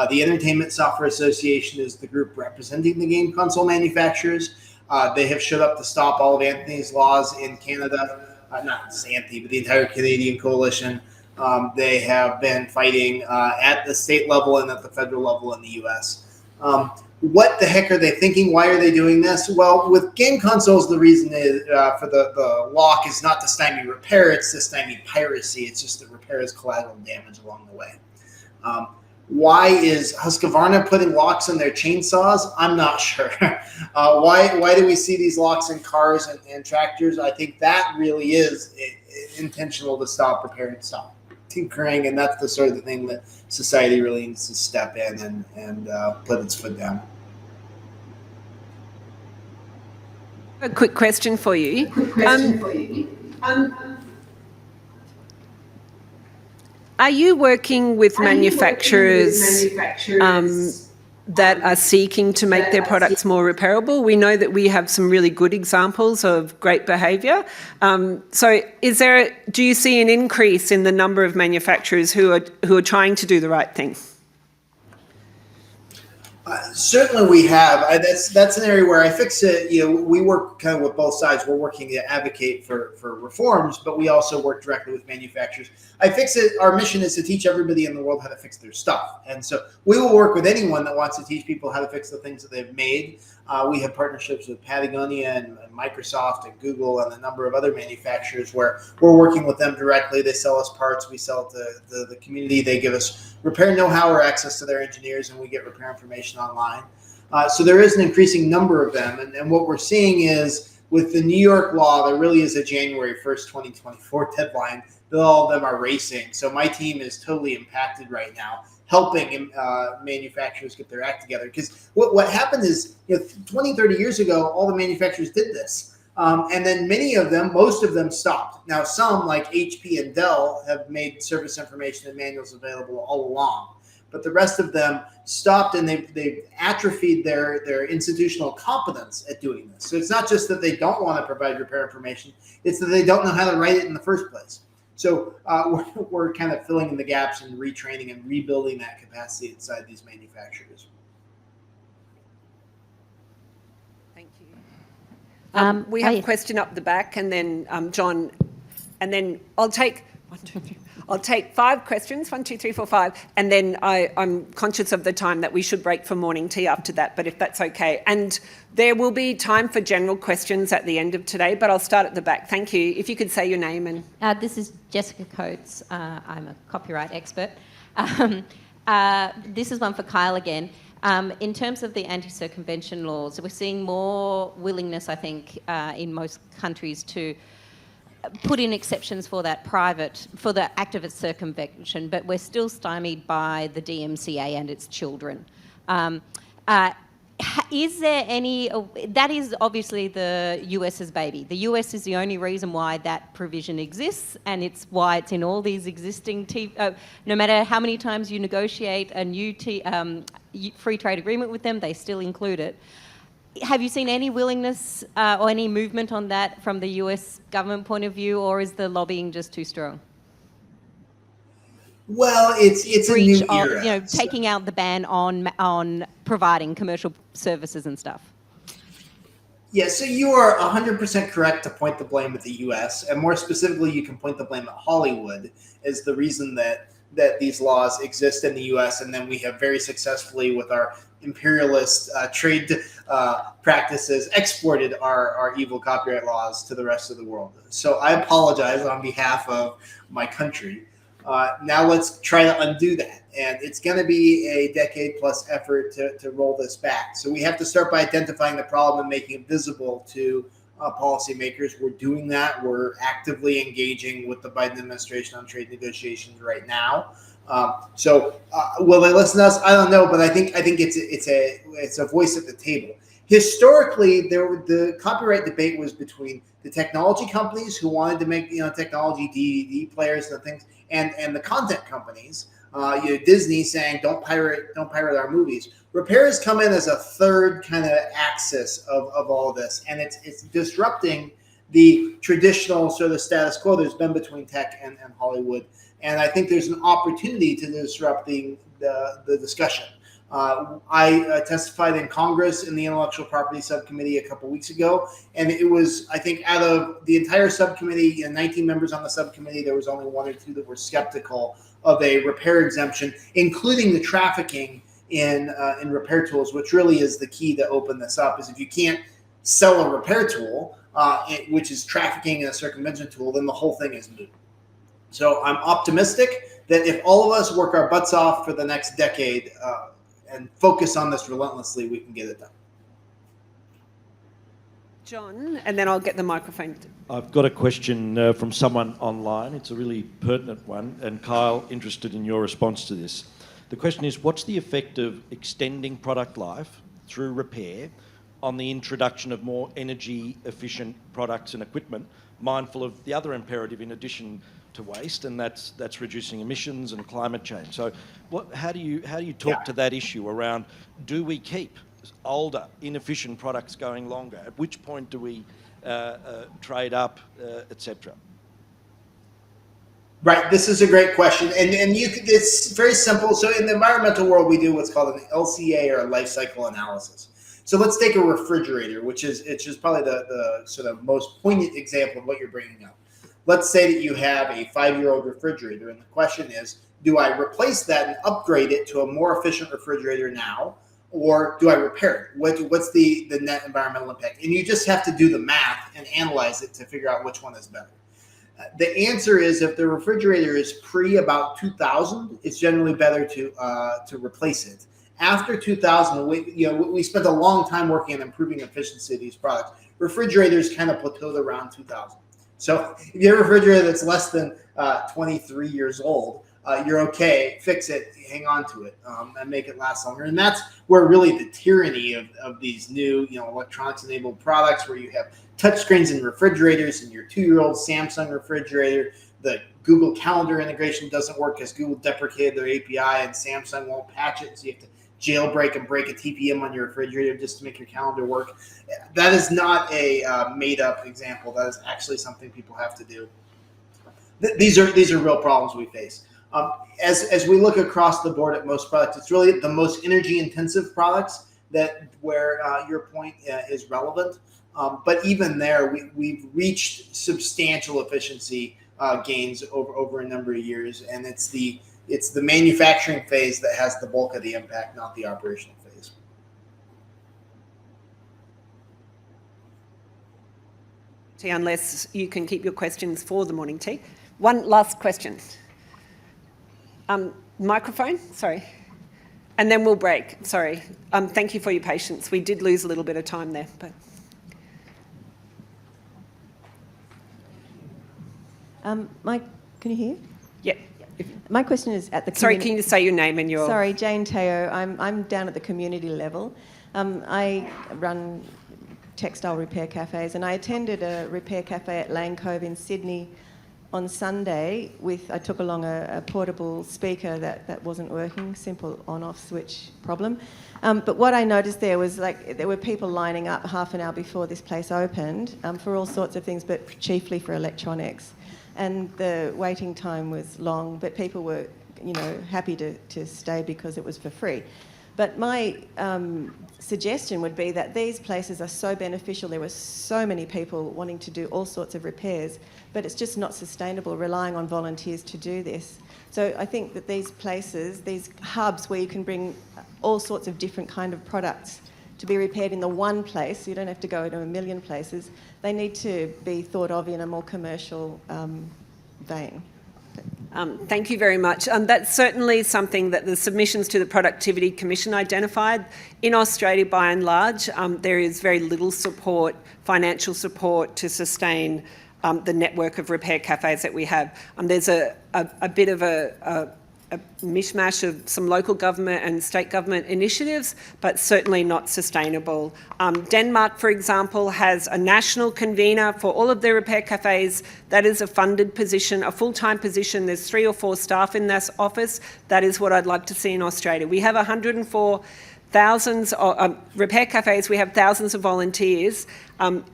The Entertainment Software Association is the group representing the game console manufacturers. They have showed up to stop all of Anthony's laws in Canada, not Santy, but the entire Canadian coalition. They have been fighting at the state level and at the federal level in the US. What the heck are they thinking? Why are they doing this? Well, with game consoles, the reason is for the lock is not to stymie repair, it's to stymie piracy. It's just that repair is collateral damage along the way. Why is Husqvarna putting locks in their chainsaws? I'm not sure. Why do we see these locks in cars and tractors? I think that really is intentional to stop repair and stop tinkering, and that's the sort of the thing that society really needs to step in and put its foot down. A quick question for you. Are you working with manufacturers that are seeking to make their products more repairable? We know that we have some really good examples of great behaviour. So do you see an increase in the number of manufacturers who are trying to do the right thing? Certainly we have. That's an area where iFixit, we work kind of with both sides. We're working to advocate for reforms, but we also work directly with manufacturers. iFixit, our mission is to teach everybody in the world how to fix their stuff. And so we will work with anyone that wants to teach people how to fix the things that they've made. We have partnerships with Patagonia and Microsoft and Google and a number of other manufacturers where we're working with them directly. They sell us parts. We sell it to the community. They give us repair know-how or access to their engineers, and we get repair information online. So there is an increasing number of them. And what we're seeing is with the New York law, there really is a January 1st, 2024 deadline that all of them are racing. So my team is totally impacted right now, helping manufacturers get their act together. Because what happened is, 20, 30 years ago, all the manufacturers did this. And then most of them stopped. Now, some like HP and Dell have made service information and manuals available all along. But the rest of them stopped, and they've atrophied their institutional competence at doing this. So it's not just that they don't want to provide repair information, it's that they don't know how to write it in the first place. So we're kind of filling in the gaps and retraining and rebuilding that capacity inside these manufacturers. Thank you. We have a question up the back, and then John, and then I'll take 5 questions, 1, 2, 3, 4, 5, and then I'm conscious of the time that we should break for morning tea after that, but if that's okay. And there will be time for general questions at the end of today, but I'll start at the back. Thank you. If you could say your name and... This is Jessica Coates. I'm a copyright expert. This is one for Kyle again. In terms of the anti-circumvention laws, we're seeing more willingness, I think, in most countries to put in exceptions for the activist circumvention, but we're still stymied by the DMCA and its children. Is there any... That is obviously the US's baby. The US is the only reason why that provision exists, and it's why it's in all these existing... no matter how many times you negotiate a new free trade agreement with them, they still include it. Have you seen any willingness or any movement on that from the US government point of view, or is the lobbying just too strong? Well, it's a new era. Taking out the ban on providing commercial services and stuff. Yeah, so you are 100% correct to point the blame at the US, and more specifically, you can point the blame at Hollywood as the reason that these laws exist in the US, and then we have very successfully, with our imperialist trade practices, exported our evil copyright laws to the rest of the world. So I apologize on behalf of my country. Now let's try to undo that. And it's going to be a decade plus effort to roll this back. So we have to start by identifying the problem and making it visible to policymakers. We're doing that. We're actively engaging with the Biden administration on trade negotiations right now. So will they listen to us? I don't know, but I think it's a voice at the table. Historically, the copyright debate was between the technology companies who wanted to make technology DVD players and things, and the content companies. Disney saying don't pirate our movies. Repair has come in as a third kind of axis of all of this, and it's disrupting the traditional sort of status quo there's been between tech and Hollywood. And I think there's an opportunity to disrupt the discussion. I testified in Congress in the Intellectual Property Subcommittee a couple weeks ago, and it was, I think, out of the entire subcommittee, 19 members on the subcommittee, there was only 1 or 2 that were skeptical of a repair exemption, including the trafficking in repair tools, which really is the key to open this up. Is if you can't sell a repair tool, which is trafficking in a circumvention tool, then the whole thing is moot. So I'm optimistic that if all of us work our butts off for the next decade and focus on this relentlessly, we can get it done. John, and then I'll get the microphone. I've got a question from someone online. It's a really pertinent one, and Kyle, interested in your response to this. The question is, what's the effect of extending product life through repair on the introduction of more energy efficient products and equipment, mindful of the other imperative in addition to waste, and that's reducing emissions and climate change? So how do you talk to that issue around, do we keep older, inefficient products going longer? At which point do we trade up, etc.? Right. This is a great question, and it's very simple. So in the environmental world, we do what's called an LCA, or a life cycle analysis. So let's take a refrigerator, which is probably the sort of most poignant example of what you're bringing up. Let's say that you have a 5-year-old refrigerator, and the question is, do I replace that and upgrade it to a more efficient refrigerator now, or do I repair it? What's the net environmental impact? And you just have to do the math and analyze it to figure out which one is better. The answer is, if the refrigerator is pre about 2000, it's generally better to replace it. After 2000, we spent a long time working on improving efficiency of these products. Refrigerators kind of plateaued around 2000. So if you have a refrigerator that's less than 23 years old, you're okay, fix it, hang on to it, and make it last longer. And that's where really the tyranny of these new, electronics-enabled products, where you have touchscreens in refrigerators, and your 2-year-old Samsung refrigerator, the Google Calendar integration doesn't work because Google deprecated their API and Samsung won't patch it, so you have to jailbreak and break a TPM on your refrigerator just to make your calendar work. That is not a made-up example. That is actually something people have to do. These are real problems we face. As we look across the board at most products, it's really the most energy-intensive products where your point is relevant. But even there, we've reached substantial efficiency gains over a number of years, and it's the manufacturing phase that has the bulk of the impact, not the operational phase. Unless you can keep your questions for the morning tea. One last question. Microphone, sorry. And then we'll break, sorry. Thank you for your patience. We did lose a little bit of time there, but. Mike, can you hear? Yeah. My question is at the Sorry, can you say your name and your... Sorry, Jane Teo. I'm down at the community level. I run textile repair cafes, and I attended a repair cafe at Lane Cove in Sydney on Sunday I took along a portable speaker that wasn't working, simple on-off switch problem. But what I noticed there was there were people lining up half an hour before this place opened for all sorts of things, but chiefly for electronics. And the waiting time was long, but people were, happy to stay because it was for free. But my suggestion would be that these places are so beneficial. There were so many people wanting to do all sorts of repairs, but it's just not sustainable relying on volunteers to do this. So I think that these places, these hubs where you can bring all sorts of different kind of products to be repaired in the one place, you don't have to go to a million places, they need to be thought of in a more commercial vein. Thank you very much. That's certainly something that the submissions to the Productivity Commission identified. In Australia, by and large, there is very little support, financial support, to sustain the network of repair cafes that we have. There's a bit of a a mishmash of some local government and state government initiatives, but certainly not sustainable. Denmark, for example, has a national convener for all of their repair cafes. That is a funded position, a full-time position. There's 3 or 4 staff in this office. That is what I'd like to see in Australia. We have 104 thousands of repair cafes, we have thousands of volunteers.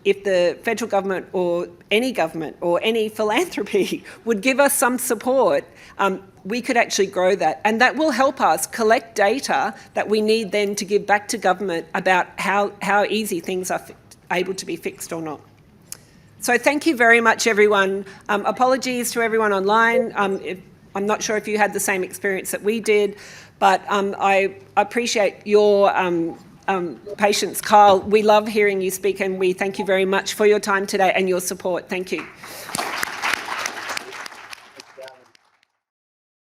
If the federal government or any philanthropy would give us some support, we could actually grow that. And that will help us collect data that we need then to give back to government about how easy things are able to be fixed or not. So thank you very much, everyone. Apologies to everyone online. I'm not sure if you had the same experience that we did, but I appreciate your patience. Kyle, we love hearing you speak, and we thank you very much for your time today and your support. Thank you.